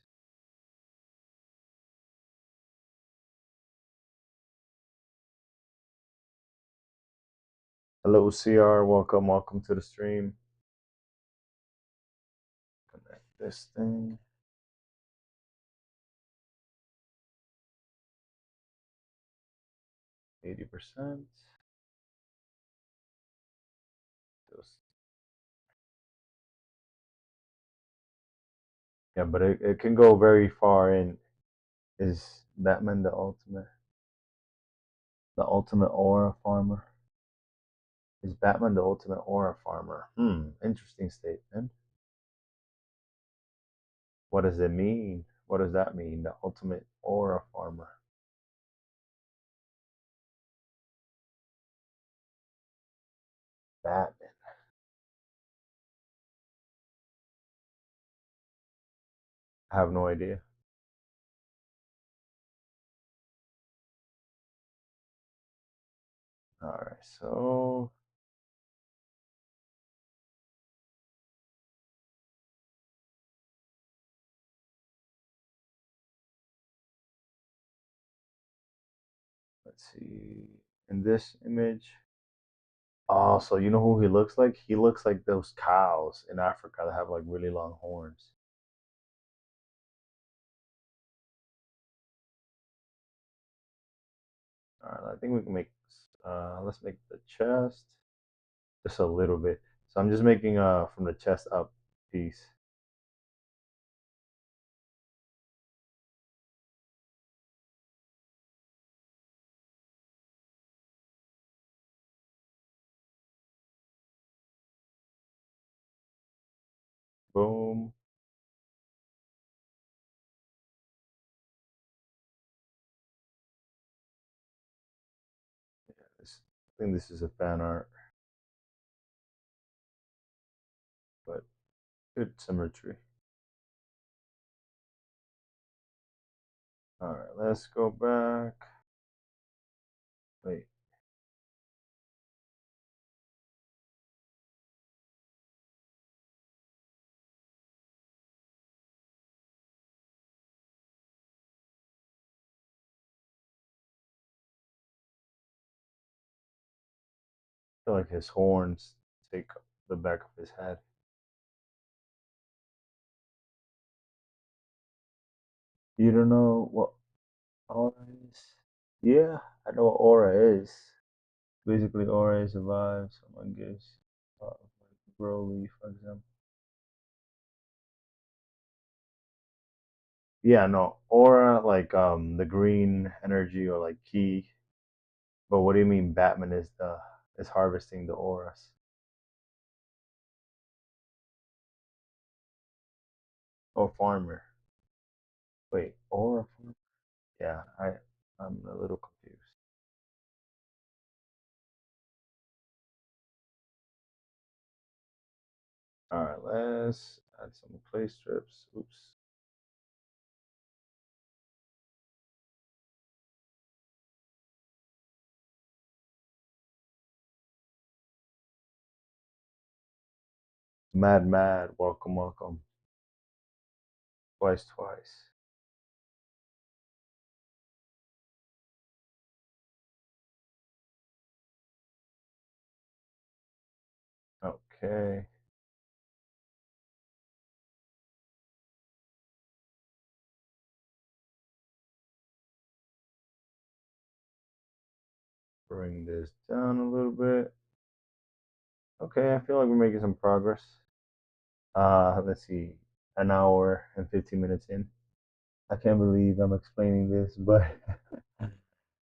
Hello, CR. Welcome to the stream. Connect this thing. 80%. Yeah, but it can go very far in. Is Batman the ultimate aura farmer? Is Batman the ultimate aura farmer? Interesting statement. What does it mean? What does that mean? The ultimate aura farmer. Batman. I have no idea. All right, so let's see. In this image, oh, so you know who he looks like? He looks like those cows in Africa that have like really long horns. All right, I think we can make. Let's make the chest just a little bit. So I'm just making from the chest up piece. Boom. I think this is a fan art, but good symmetry. All right, let's go back. Wait. I feel like his horns take the back of his head. You don't know what aura is? Yeah, I know what aura is. Basically, aura is a vibe someone gives. Like Broly, for example. Yeah, no, aura like the green energy or like key. But what do you mean Batman is harvesting the auras? Oh, farmer. Wait, aura farmer? Yeah, I'm a little confused. All right, let's add some clay strips. Oops. Mad, mad. Welcome, welcome. Twice, twice. Okay. Bring this down a little bit. Okay, I feel like we're making some progress. Let's see, an hour and 15 minutes in. I can't believe I'm explaining this, but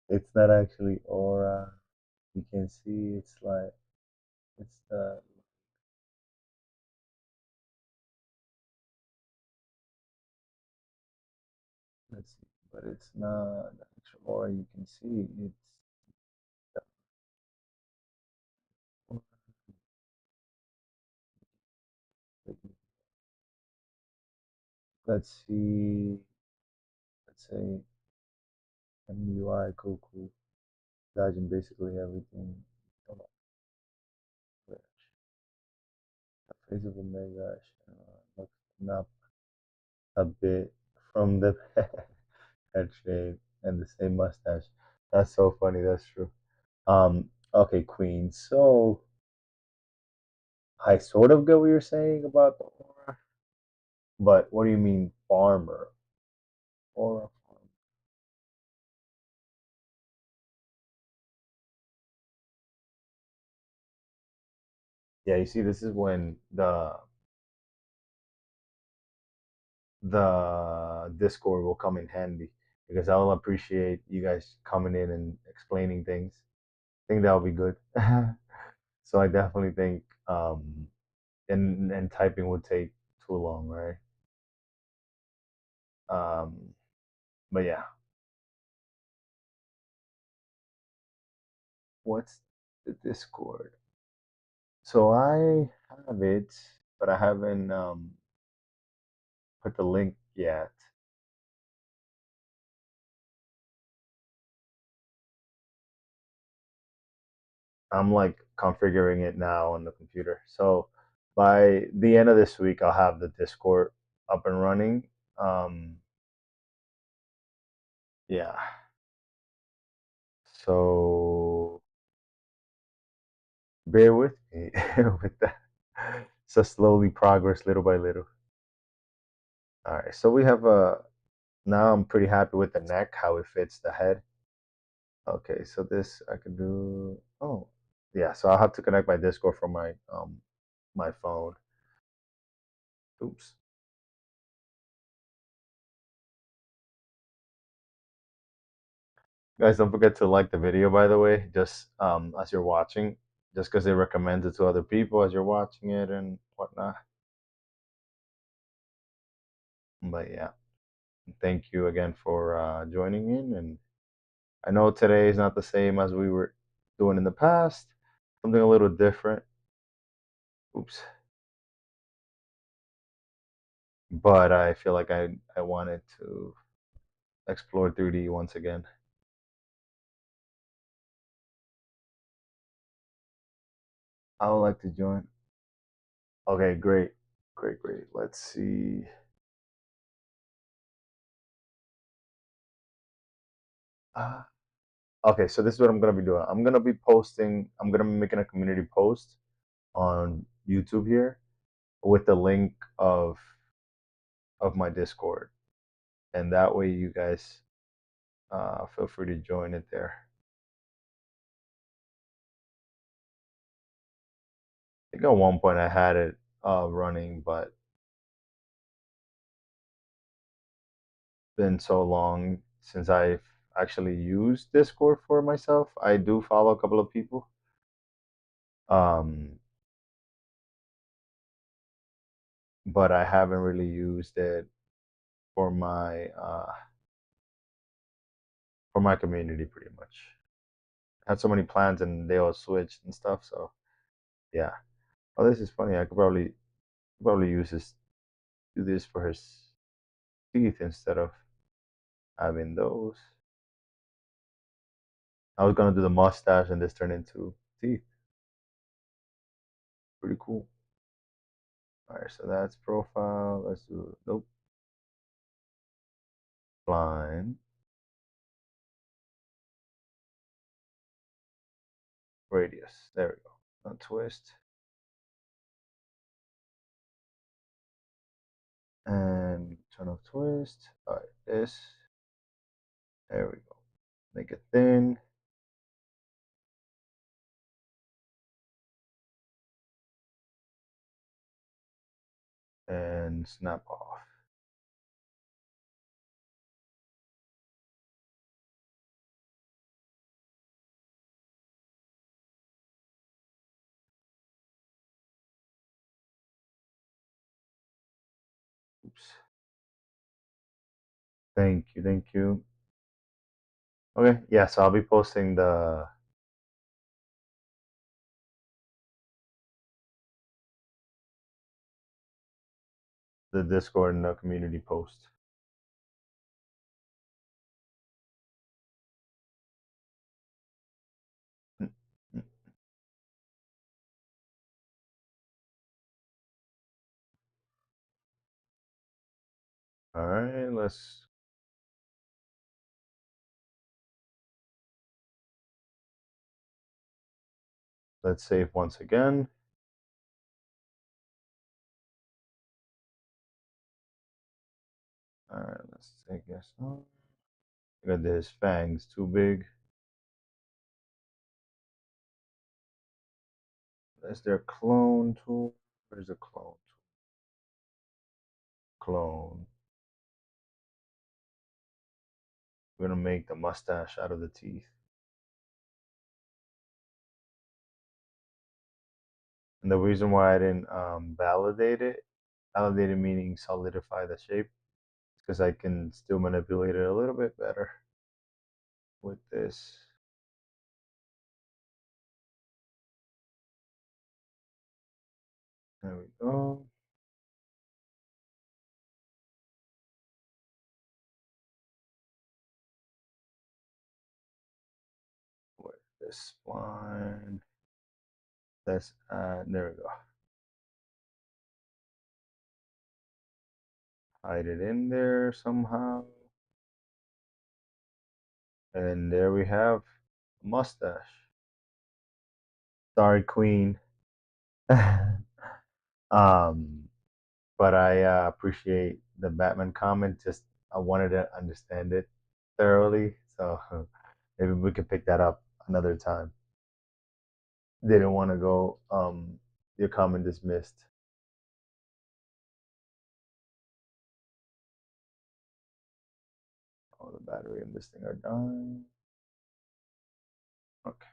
it's not actually aura. You can see it's like it's the let's see, but it's not the actual aura. You can see it's let's see, let's say MUI cool cool dodging basically everything. The face of a mega looking up a bit from the head shape and the same mustache. That's so funny. That's true. Okay, Queen. So I sort of get what you're saying about the aura, but what do you mean farmer? Aura farmer. Yeah, you see, this is when the Discord will come in handy because I'll appreciate you guys coming in and explaining things. I think that'll be good. So I definitely think and typing would take too long, right? Um, but yeah, what's the Discord? So I have it, but I haven't put the link yet. I'm like configuring it now on the computer. So by the end of this week, I'll have the Discord up and running. Um, yeah. So bear with me with that. So slowly progress little by little. All right. So we have a now I'm pretty happy with the neck, how it fits the head. Okay, so this I can do. Oh, yeah. So I'll have to connect my Discord from my phone. Oops. Guys, don't forget to like the video, by the way, just as you're watching, just because it recommends it to other people as you're watching it and whatnot. But yeah, thank you again for joining in. And I know today is not the same as we were doing in the past, something a little different. Oops. But I feel like I wanted to explore 3D once again. I would like to join. Okay, great. Great, great. Let's see. Uh, okay, so this is what I'm gonna be doing. I'm gonna be making a community post on YouTube here with the link of my Discord. And that way you guys feel free to join it there. I think at one point I had it running, but been so long since I've actually used Discord for myself. I do follow a couple of people. Um, but I haven't really used it for my community pretty much. I had so many plans and they all switched and stuff, so yeah. Oh, this is funny. I could probably use this do this for his teeth instead of having those. I was gonna do the mustache and this turned into teeth. Pretty cool. Alright, so that's profile. Let's do nope. Line. Radius. There we go. Now twist. And turn off twist. Alright, this. There we go. Make it thin. And snap off. Oops. Thank you, thank you. Okay, yeah, so I'll be posting the Discord and the community post. Mm, mm. All right, let's save once again. All right, let's take this off. Look at this, fangs too big. Is there a clone tool? Where's the clone tool? Clone. We're gonna make the mustache out of the teeth. And the reason why I didn't validate it meaning solidify the shape, because I can still manipulate it a little bit better with this. There we go. With this spline. Let's there we go. Hide it in there somehow. And there we have a mustache. Sorry, Queen. But I appreciate the Batman comment. Just I wanted to understand it thoroughly, so maybe we could pick that up another time. Didn't want to go your comment dismissed. Oh, the battery and this thing are dying. Okay.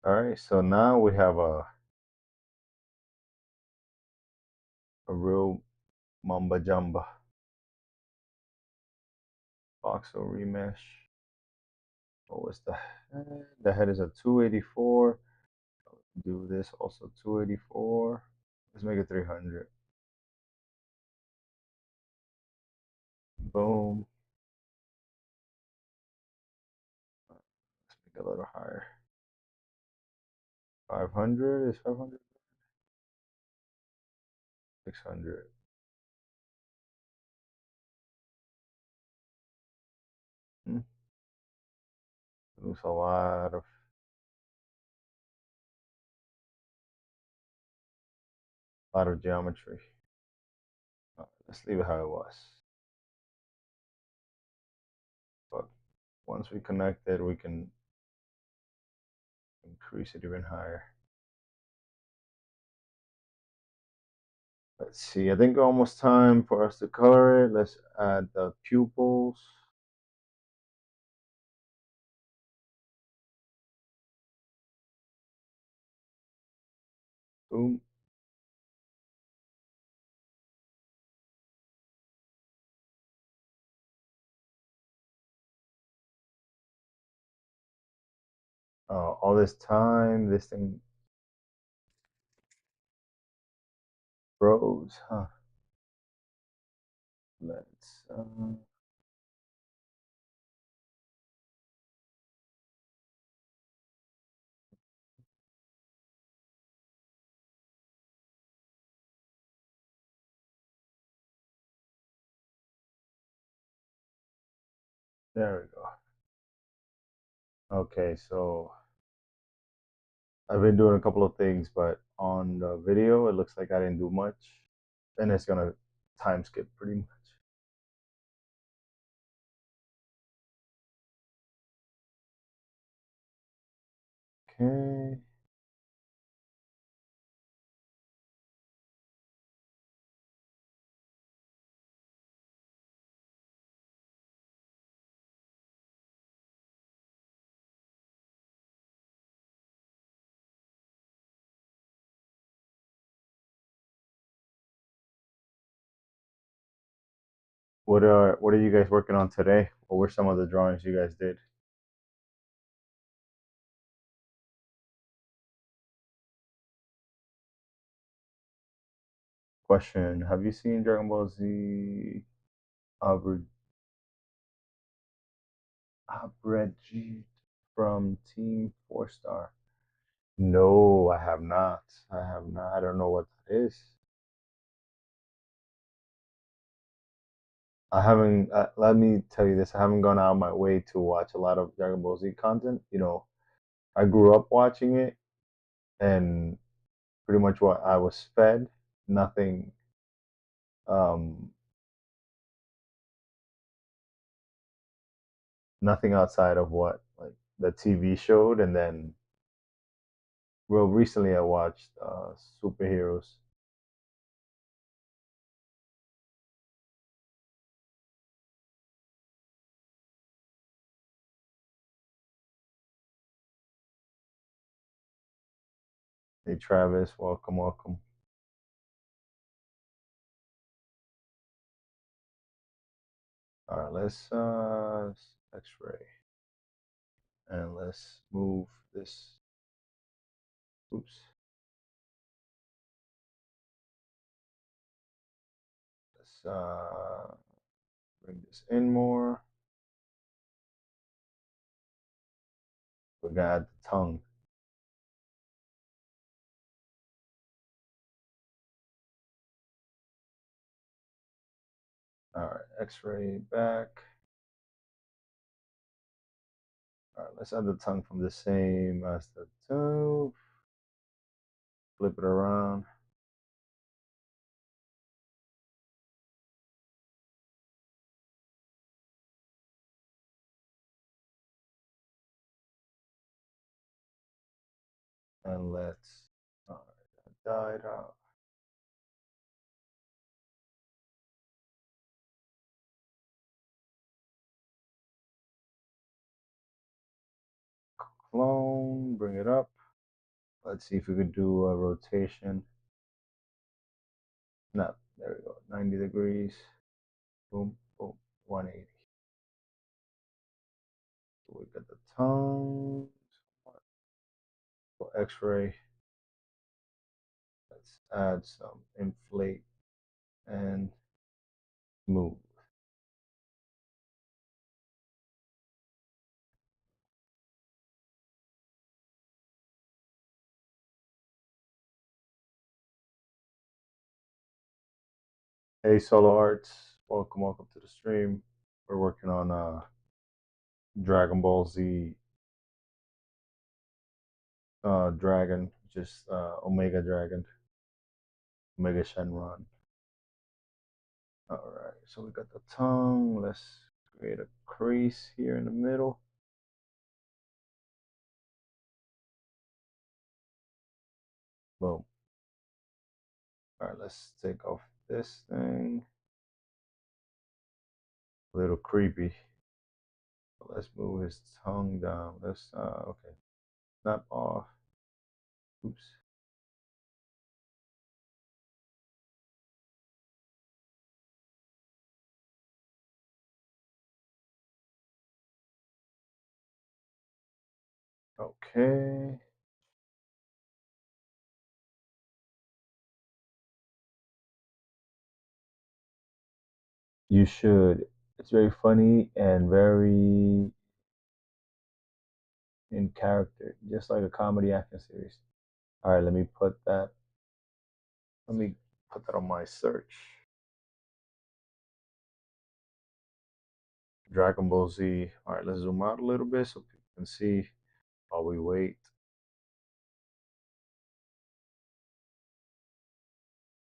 All right, so now we have a real mamba jamba voxel remesh. What was the head? The head is a 284. Do this also 284. Let's make it 300. Boom. Let's make it a little higher. 500 is 500. 600. Lose a lot of geometry. Let's leave it how it was. But once we connect it, we can increase it even higher. Let's see, I think almost time for us to color it. Let's add the pupils. Boom. All this time, this thing froze, huh? Let's there we go. Okay, so I've been doing a couple of things, but on the video, it looks like I didn't do much. And it's gonna time skip pretty much. Okay. What are you guys working on today? What were some of the drawings you guys did? Question: have you seen Dragon Ball Z Abridged from Team 4 Star? No, I have not. I have not. I don't know what that is. I haven't. Let me tell you this: I haven't gone out of my way to watch a lot of Dragon Ball Z content. You know, I grew up watching it, and pretty much what I was fed. Nothing. Um, Nothing outside of what like the TV showed, and then well, recently I watched superheroes. Hey Travis, welcome, welcome. All right, let's X-ray, and let's move this. Oops. Let's bring this in more. We got the tongue. All right, X-ray back. All right, let's add the tongue from the same as the two. Flip it around. And let's died out. Clone, bring it up. Let's see if we can do a rotation. No, there we go. 90 degrees. Boom, boom, 180. We got the tongue. X-ray. Let's add some inflate and move. Hey Solo Arts, welcome, welcome to the stream. We're working on Dragon Ball Z Dragon, just Omega Dragon, Omega Shenron. All right, so we got the tongue. Let's create a crease here in the middle. Boom. All right, let's take off this thing. A little creepy. Let's move his tongue down. Let's okay, snap off. Oops. Okay. You should. It's very funny and very in character, just like a comedy action series. All right, let me put that. Let me put that on my search. Dragon Ball Z. All right, let's zoom out a little bit so people can see while we wait.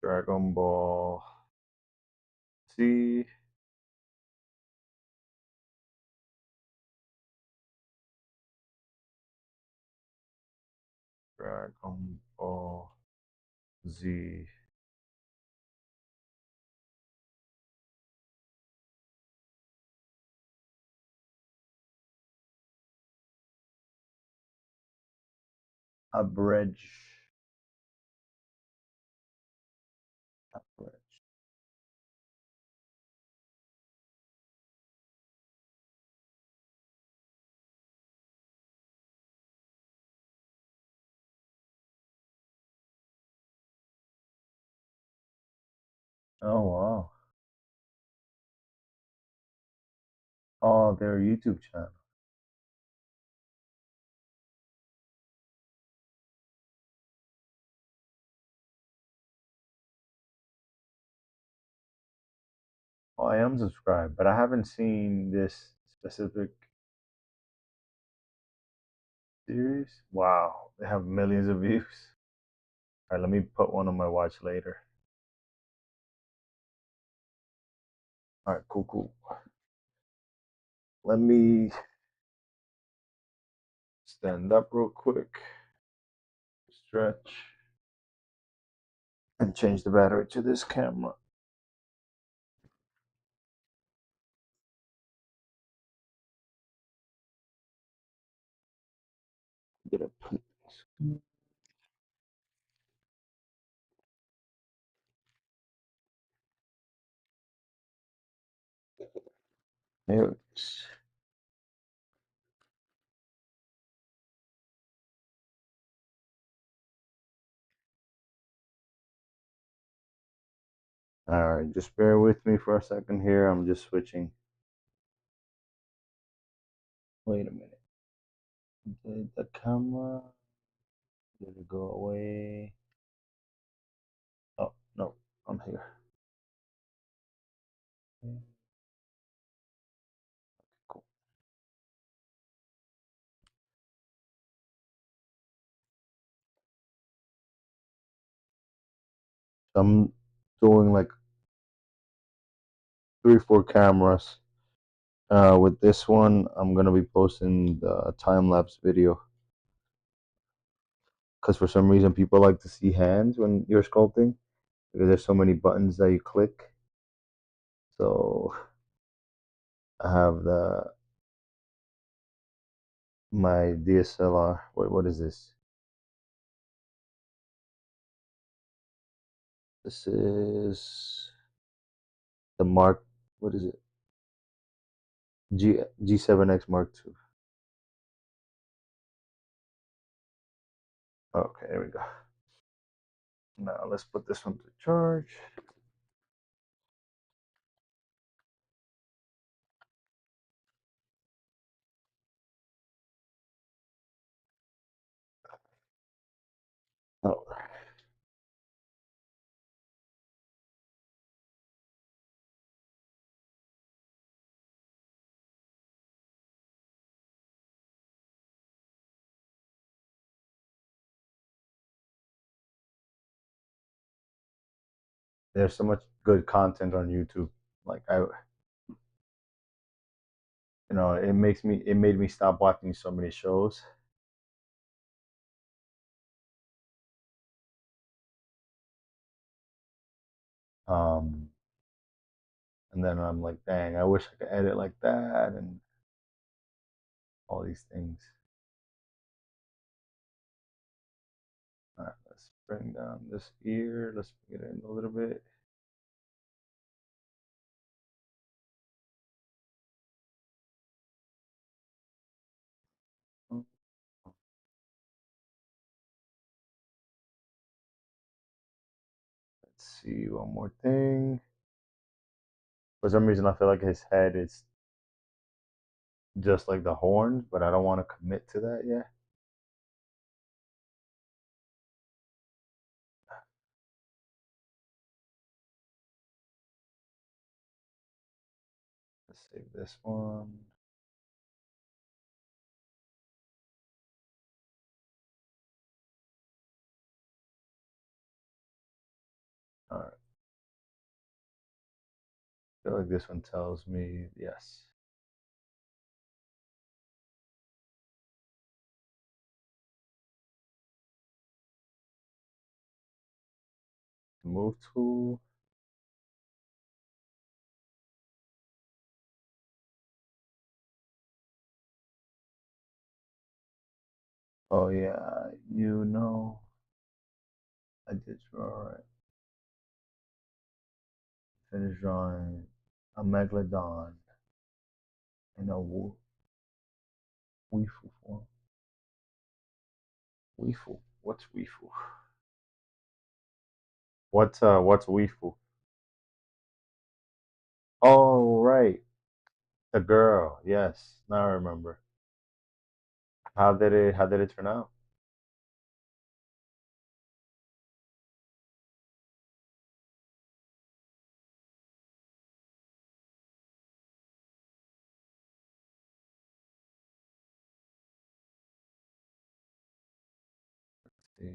Dragon Ball Z. Dragon Ball Z. Abridge. Abridge. Oh wow. Oh, their YouTube channel. Oh, I am subscribed, but I haven't seen this specific series. Wow, they have millions of views. All right, let me put one on my watch later. All right, cool, cool. Let me stand up real quick, stretch, and change the battery to this camera. Get a put this. There it is. All right, just bear with me for a second here. I'm just switching. Wait a minute. Did the camera? Did it go away? Oh, no, I'm here. Okay, cool. I'm doing like 3, 4 cameras. With this one, I'm gonna be posting the time lapse video because for some reason people like to see hands when you're sculpting because there's so many buttons that you click. So I have my DSLR. What is this? This is the Mark. What is it? G7X Mark II. Okay, there we go. Now let's put this one to charge. Oh, there's so much good content on YouTube. Like it made me stop watching so many shows. Um, and then I'm like, dang, I wish I could edit like that and all these things. All right, let's bring down this ear. Let's bring it in a little bit. Let's see one more thing. For some reason, I feel like his head is just like the horns, but I don't want to commit to that yet. Let's save this one. All right. I feel like this one tells me yes. Move tool. Oh yeah, I did draw it. Finished drawing a megalodon in a weeful form. Weeful. What's weeful? What's weeful? Oh right, the girl. Yes, now I remember. How did it turn out? See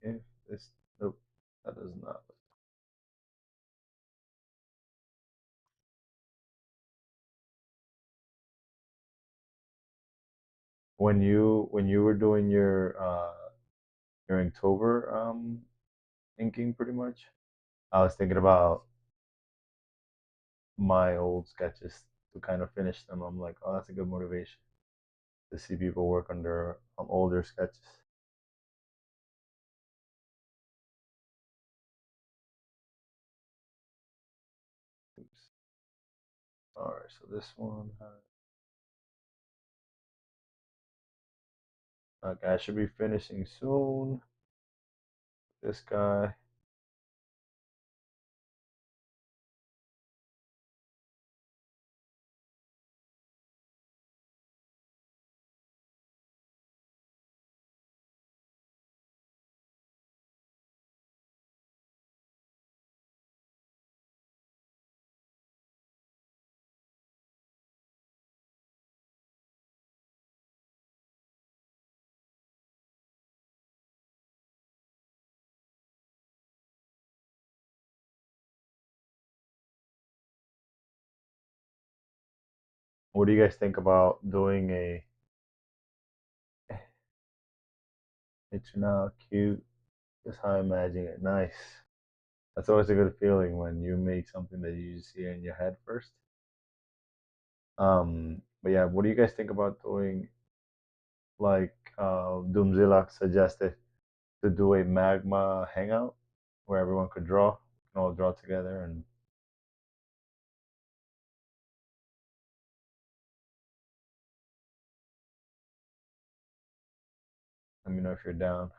if this nope, that does not. when you were doing your Inktober inking pretty much, I was thinking about my old sketches to kind of finish them. I'm like, oh, that's a good motivation to see people work on their older sketches. Oops. All right, so this one, okay, I should be finishing soon. This guy. What do you guys think about doing a? It turned out cute. Just how I imagine it. Nice. That's always a good feeling when you make something that you see in your head first. But yeah, what do you guys think about doing like Doomzilla suggested to do a magma hangout where everyone could draw, can all draw together, and let me know if you're down.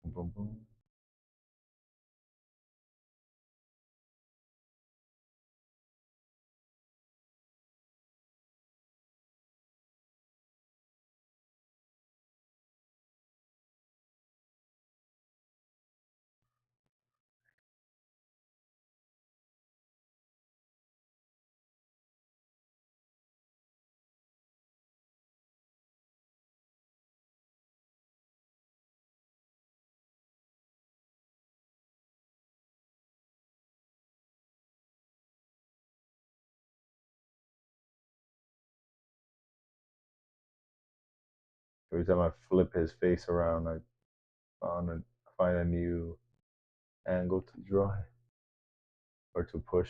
Boom, boom. Every time I flip his face around, I find a new angle to draw or to push.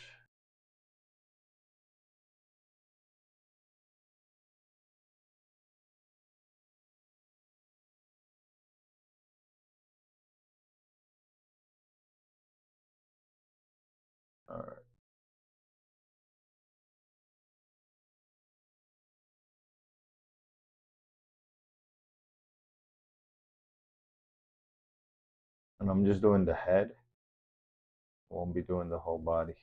All right. And I'm just doing the head. Won't be doing the whole body.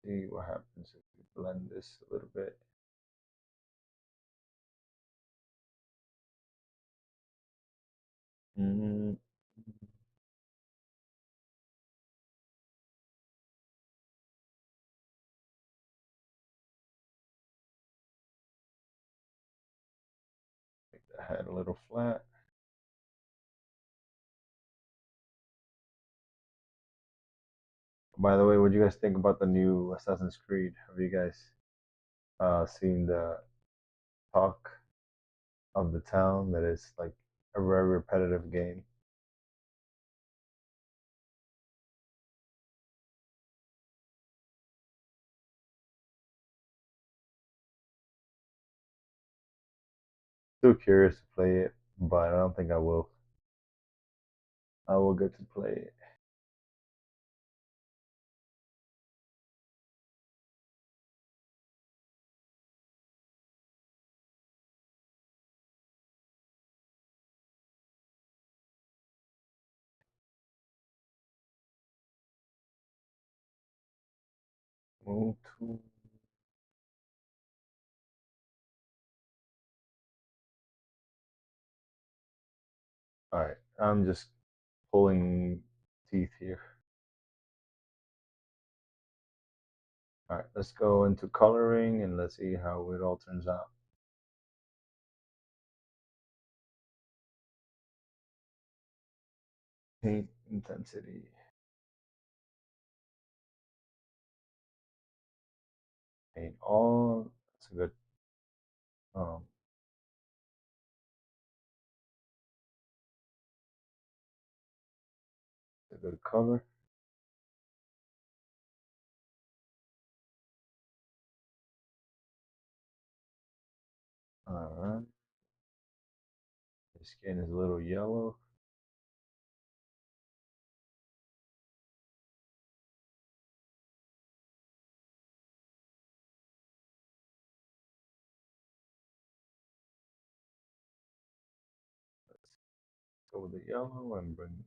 See what happens if we blend this a little bit. Mm-hmm. Make the head a little flat. By the way, what do you guys think about the new Assassin's Creed? Have you guys seen the talk of the town that is like a very repetitive game? Still curious to play it, but I don't think I will. I will get to play it. Move to. All right, I'm just pulling teeth here. All right, let's go into coloring and let's see how it all turns out. paint intensity. Paint all. That's a good. Um, a good color. All right. The skin is a little yellow. Let's go with the yellow and bring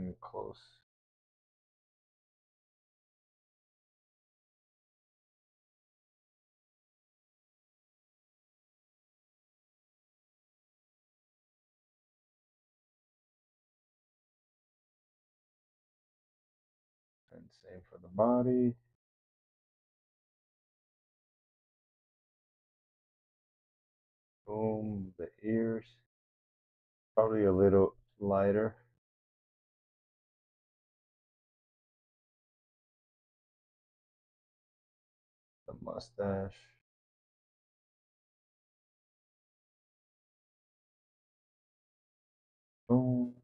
it close. And same for the body. Boom, the ears. Probably a little lighter. The mustache. Boom.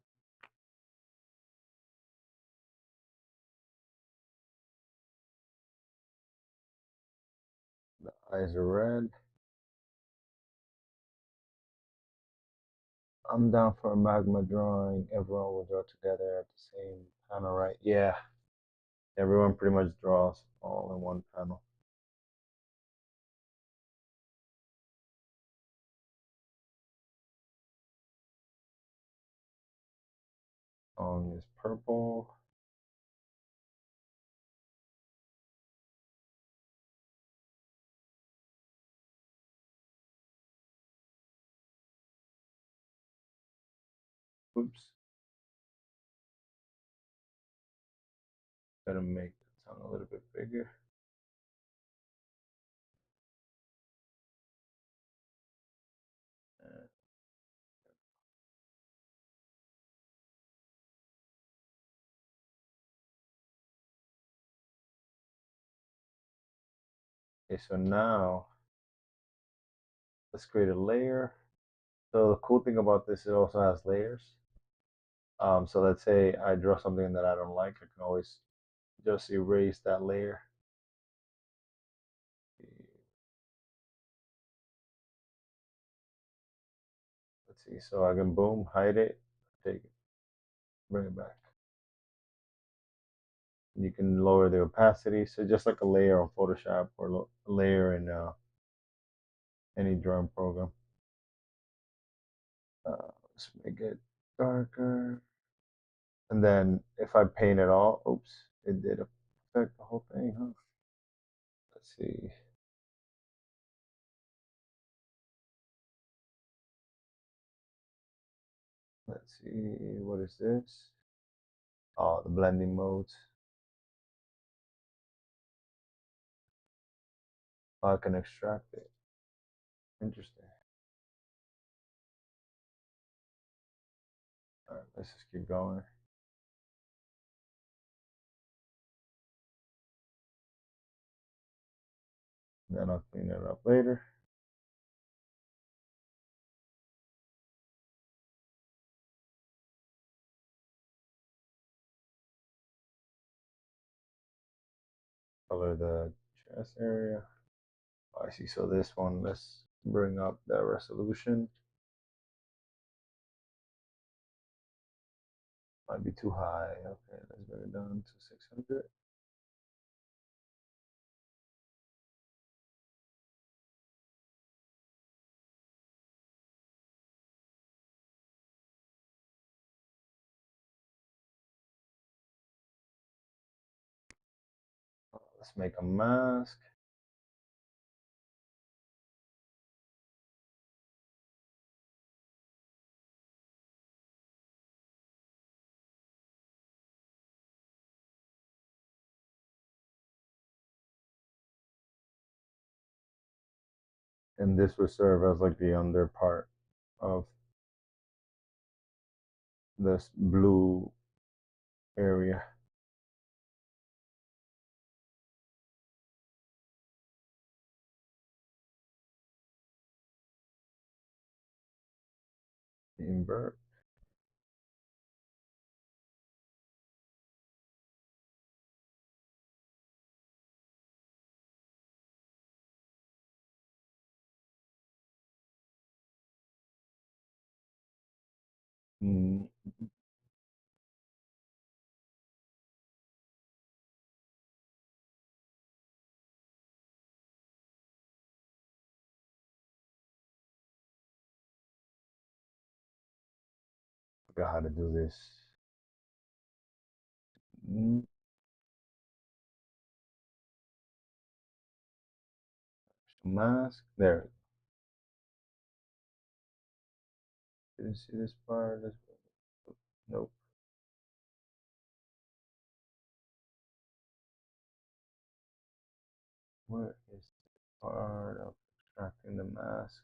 The eyes are red. I'm down for a magma drawing. Everyone will draw together at the same panel, right? Yeah. Everyone pretty much draws all in one panel. Song is purple. Oops. Gotta make the tongue a little bit bigger. Okay, so now let's create a layer. So the cool thing about this, it also has layers. So let's say I draw something that I don't like, I can always just erase that layer. Let's see, so I can boom, hide it, take it, bring it back. You can lower the opacity, so just like a layer on Photoshop or a layer in any drawing program. Let's make it darker. And then if I paint it all, oops, it did affect the whole thing, huh? Let's see. Let's see, what is this? Oh, the blending modes. Oh, I can extract it. Interesting. All right, let's just keep going. Then I'll clean it up later. Color the chest area. Oh, I see. So this one, let's bring up the resolution. Might be too high. Okay, let's bring it down to 600. Let's make a mask. and this would serve as like the under part of this blue area. Invert. Mm. Forgot how to do this. Mm. Mask. There. Didn't see this part. Nope. Where is the part of extracting the mask?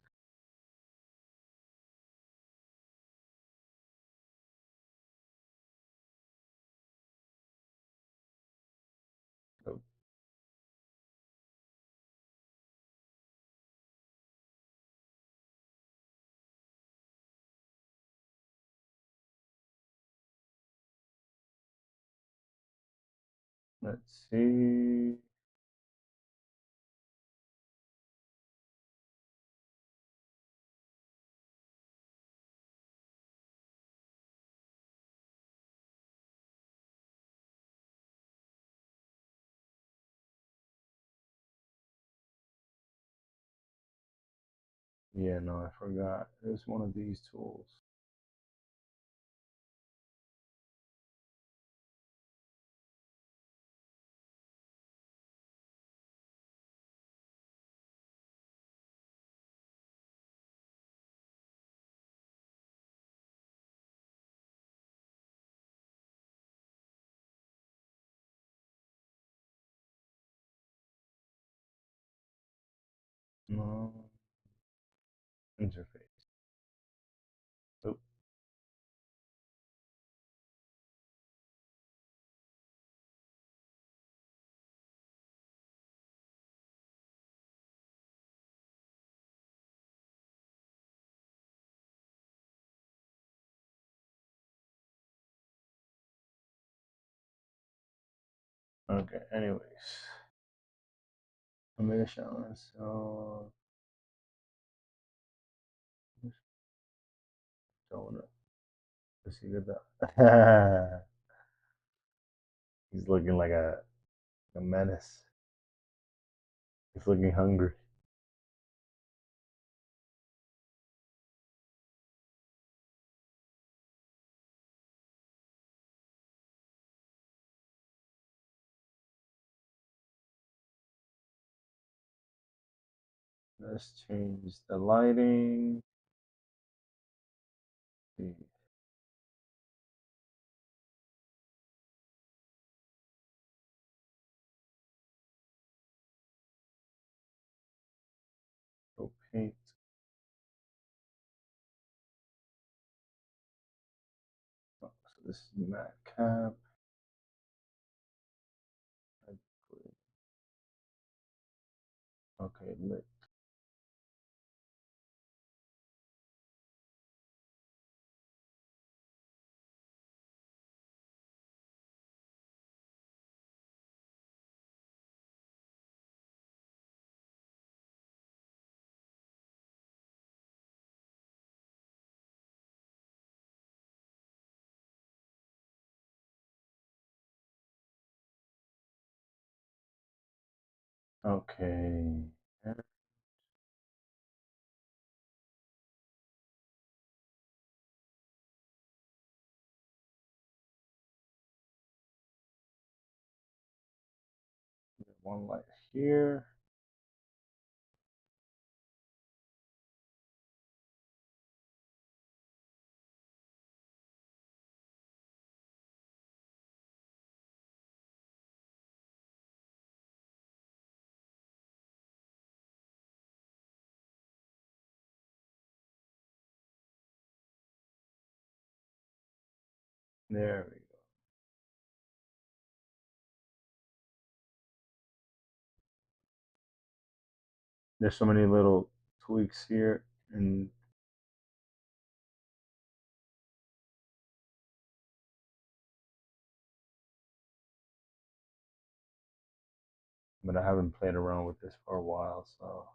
Nope. Let's see. Yeah, no, I forgot. It's one of these tools. No. Interface. Oop. Okay, anyways. I made a shot, so showing up. Let's see that. He's looking like a menace. He's looking hungry. Let's change the lighting. Go paint. Oh, so this is matte cap. Okay, lit. Okay. One light here. There we go. There's so many little tweaks here, and but I haven't played around with this for a while, so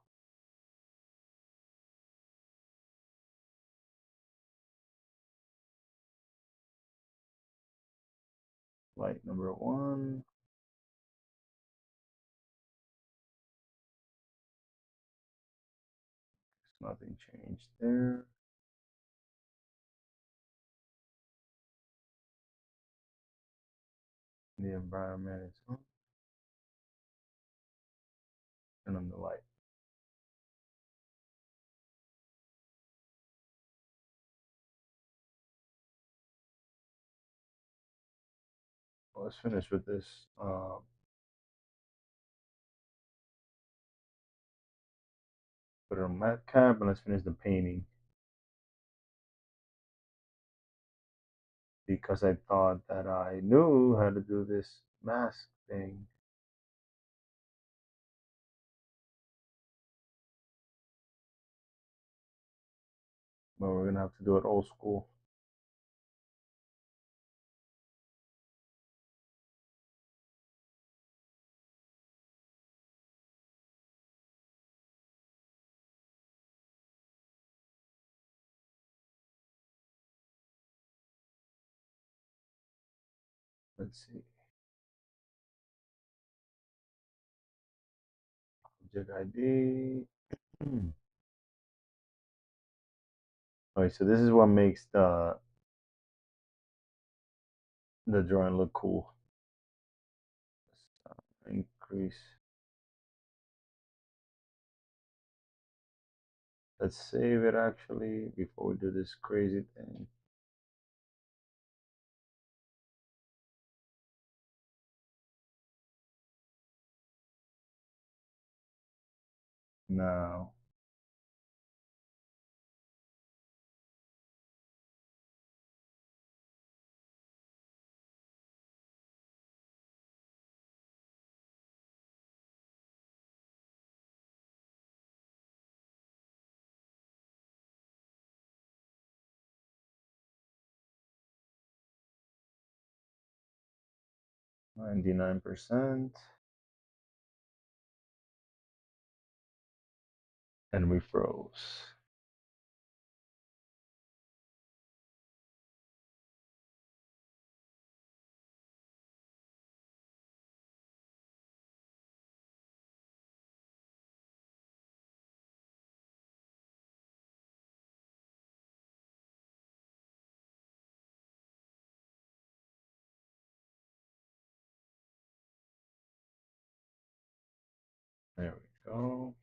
light number one. Nothing changed there. The environment is on. Turn on the light. Well, let's finish with this. Put it on matte cap and let's finish the painting. Because I thought that I knew how to do this mask thing. But we're gonna have to do it old school. Let's see. Object ID. Okay, so this is what makes the drawing look cool. Increase. Let's save it actually before we do this crazy thing. Now, %, and we froze. There we go.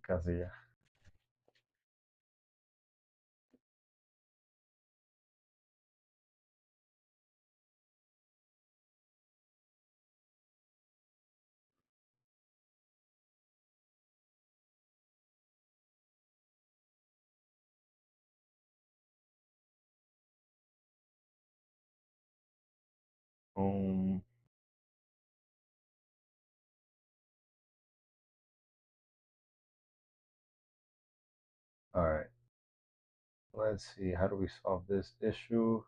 Casilla. All right. Let's see. How do we solve this issue?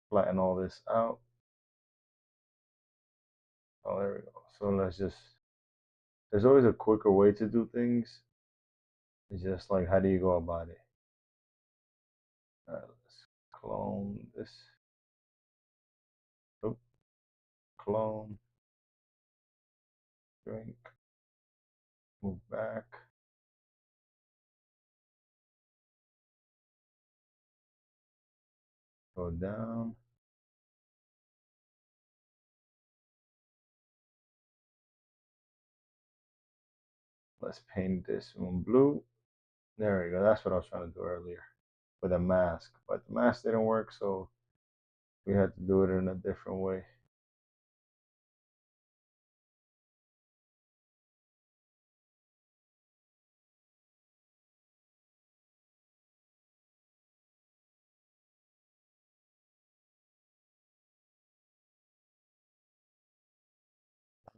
Flatten all this out. Oh, there we go. So let's just. There's always a quicker way to do things. It's just like, how do you go about it? All right, let's clone this. Oh, clone. Drink. Move back. Go down. Let's paint this one blue. There we go. That's what I was trying to do earlier with a mask. But the mask didn't work, so we had to do it in a different way.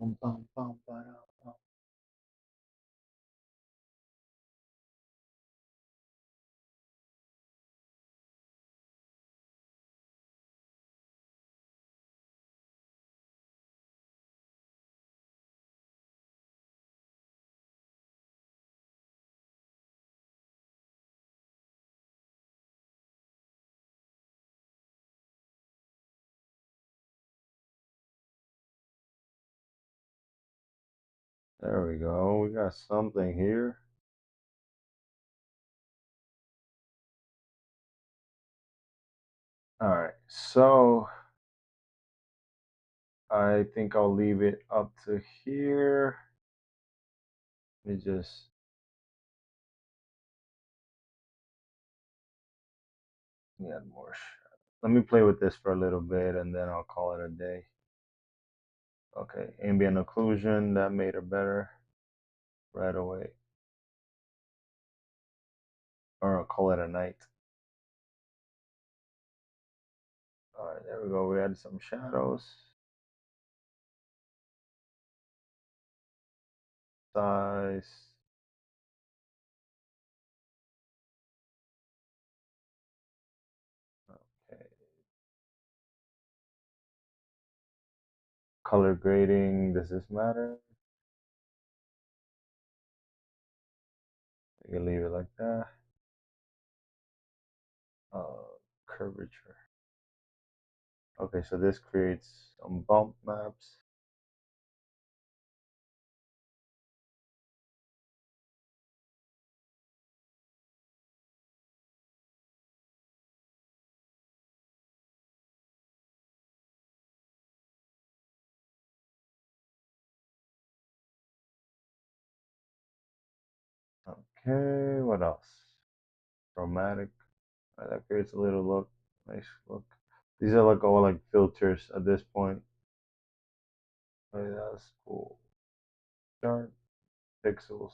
Bum, bum, bum, ba-dum, bum. There we go. We got something here. All right. So I think I'll leave it up to here. Let me just add more. Let me play with this for a little bit and then I'll call it a day. Okay, ambient occlusion, that made it better right away. Or I'll call it a night. All right, there we go. We added some shadows. Size. Okay. Color grading, does this matter? You can leave it like that. Curvature. Okay, so this creates some bump maps. Okay, what else? Chromatic. That creates a little look, nice look. These are like all like filters at this point. Oh, yeah, that's cool. Sharp pixels.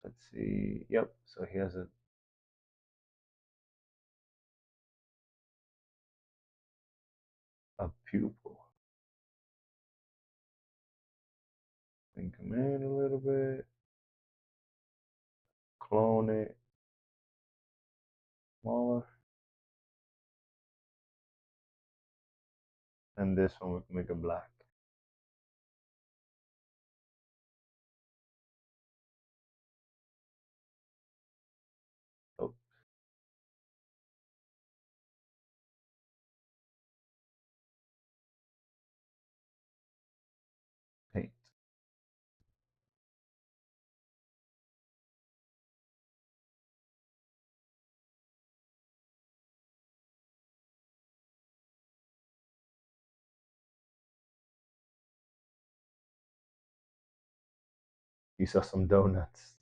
Let's see. Yep. So he has a pupil. And come in a little bit. Clone it. Smaller. And this one we can make it black. Oh, paint. You saw some donuts.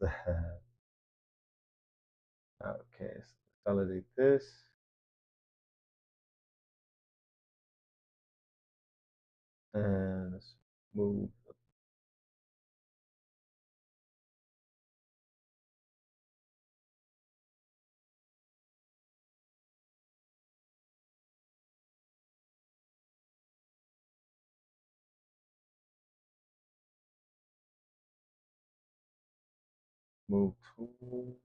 Okay, so validate this. And let's move tool.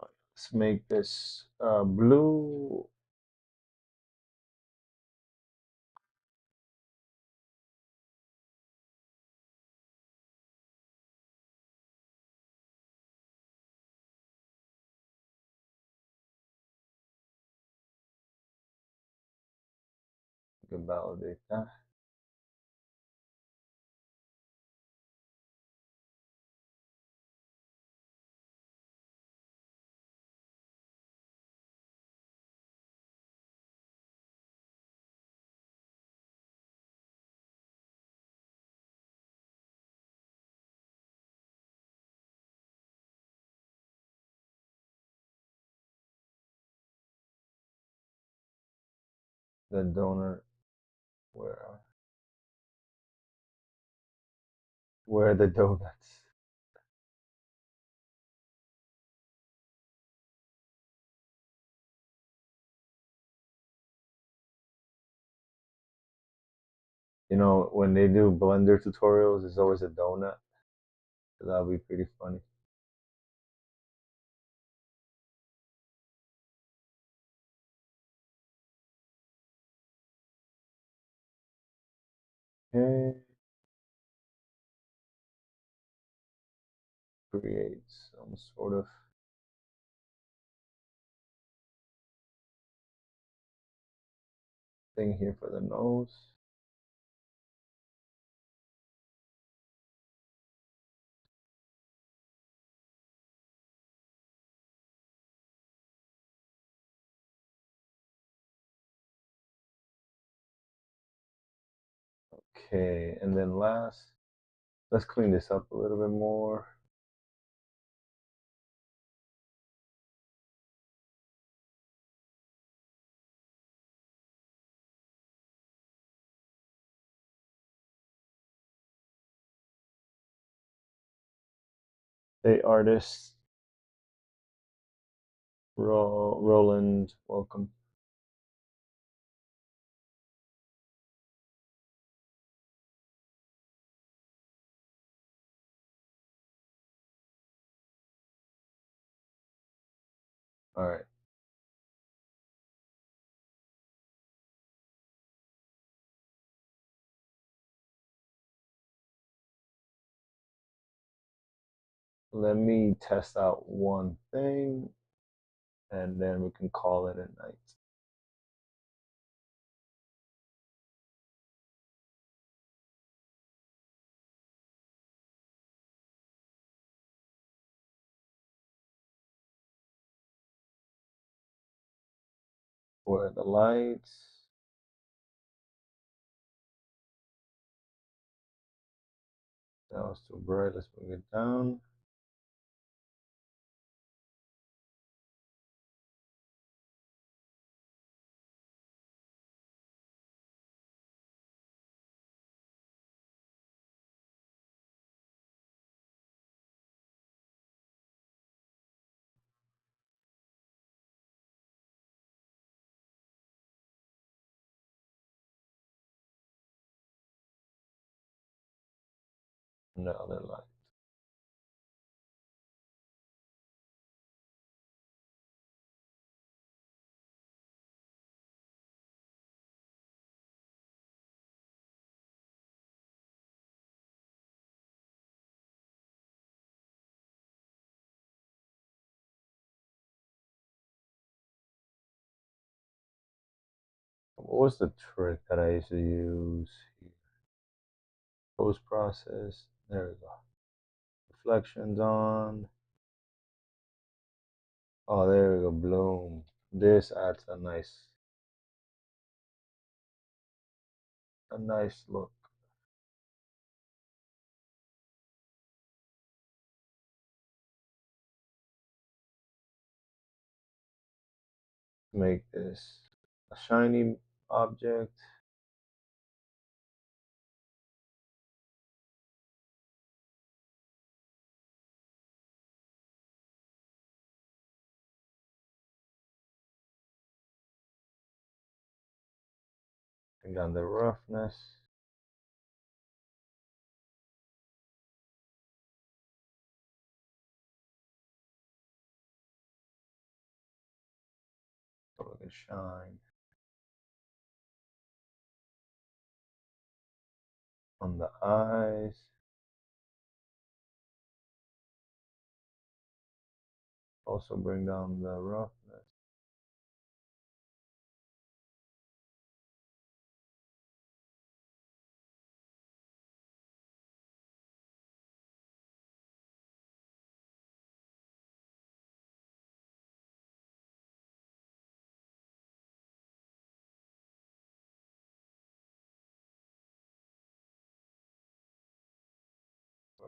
Let's make this blue. can validate that. The donor, where are the donuts? You know, when they do Blender tutorials, there's always a donut. So that'll be pretty funny. Okay. Create some sort of thing here for the nose. Okay, and then last, let's clean this up a little bit more. Hey, artist, Roland, welcome. All right. Let me test out one thing, and then we can call it a night. Where are the lights? That was too bright. Let's bring it down. And the other light. What was the trick that I used to use here? Post process. There we go. Reflections on. Oh, there we go. Bloom. This adds a nice look. Make this a shiny object. Bring down the roughness. So we can shine on the eyes. Also bring down the roughness.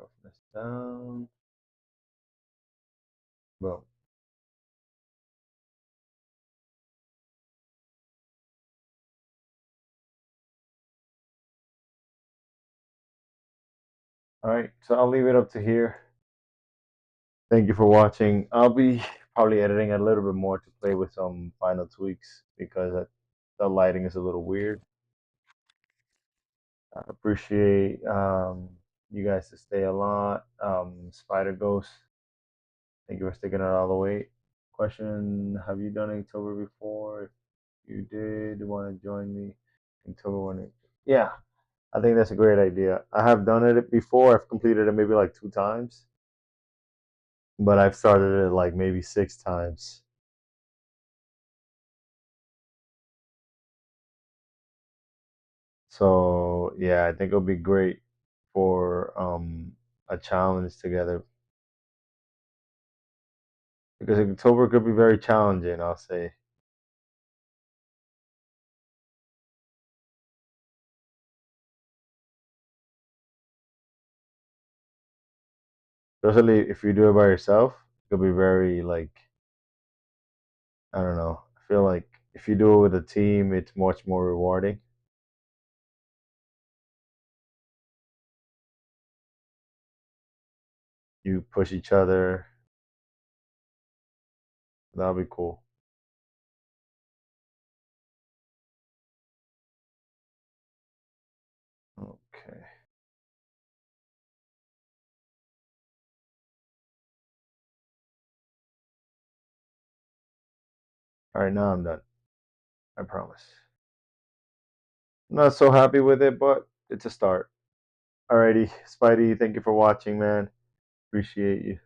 Move this down. Boom. All right, so I'll leave it up to here. Thank you for watching. I'll be probably editing a little bit more to play with some final tweaks because the lighting is a little weird. I appreciate you guys to stay a lot. Spider Ghost, thank you for sticking it all the way. Question: have you done Inktober before? If you did, want to join me? Inktober one. Yeah, I think that's a great idea. I have done it before. I've completed it maybe like 2 times, but I've started it like maybe 6 times. So yeah, I think it'll be great for a challenge together because October could be very challenging. I'll say. Especially if you do it by yourself, it could be very like I don't know. I feel like if you do it with a team, it's much more rewarding. You push each other. That'll be cool. Okay. All right, now I'm done. I promise. I'm not so happy with it, but it's a start. Alrighty, Spidey, thank you for watching, man. Appreciate you.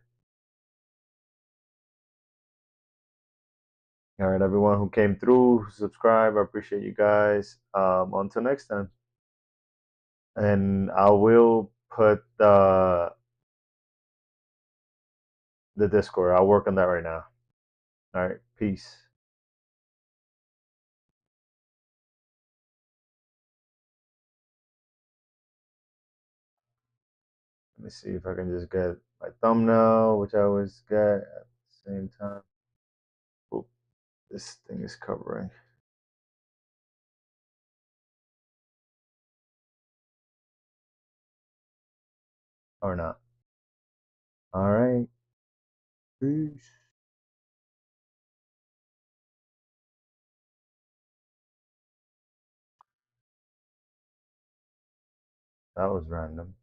All right, everyone who came through, subscribe. I appreciate you guys. Until next time. And I will put the Discord. I'll work on that right now. All right, peace. Let me see if I can just get my thumbnail, which I always get at the same time. Oop, this thing is covering. Or not. All right. Peace. That was random.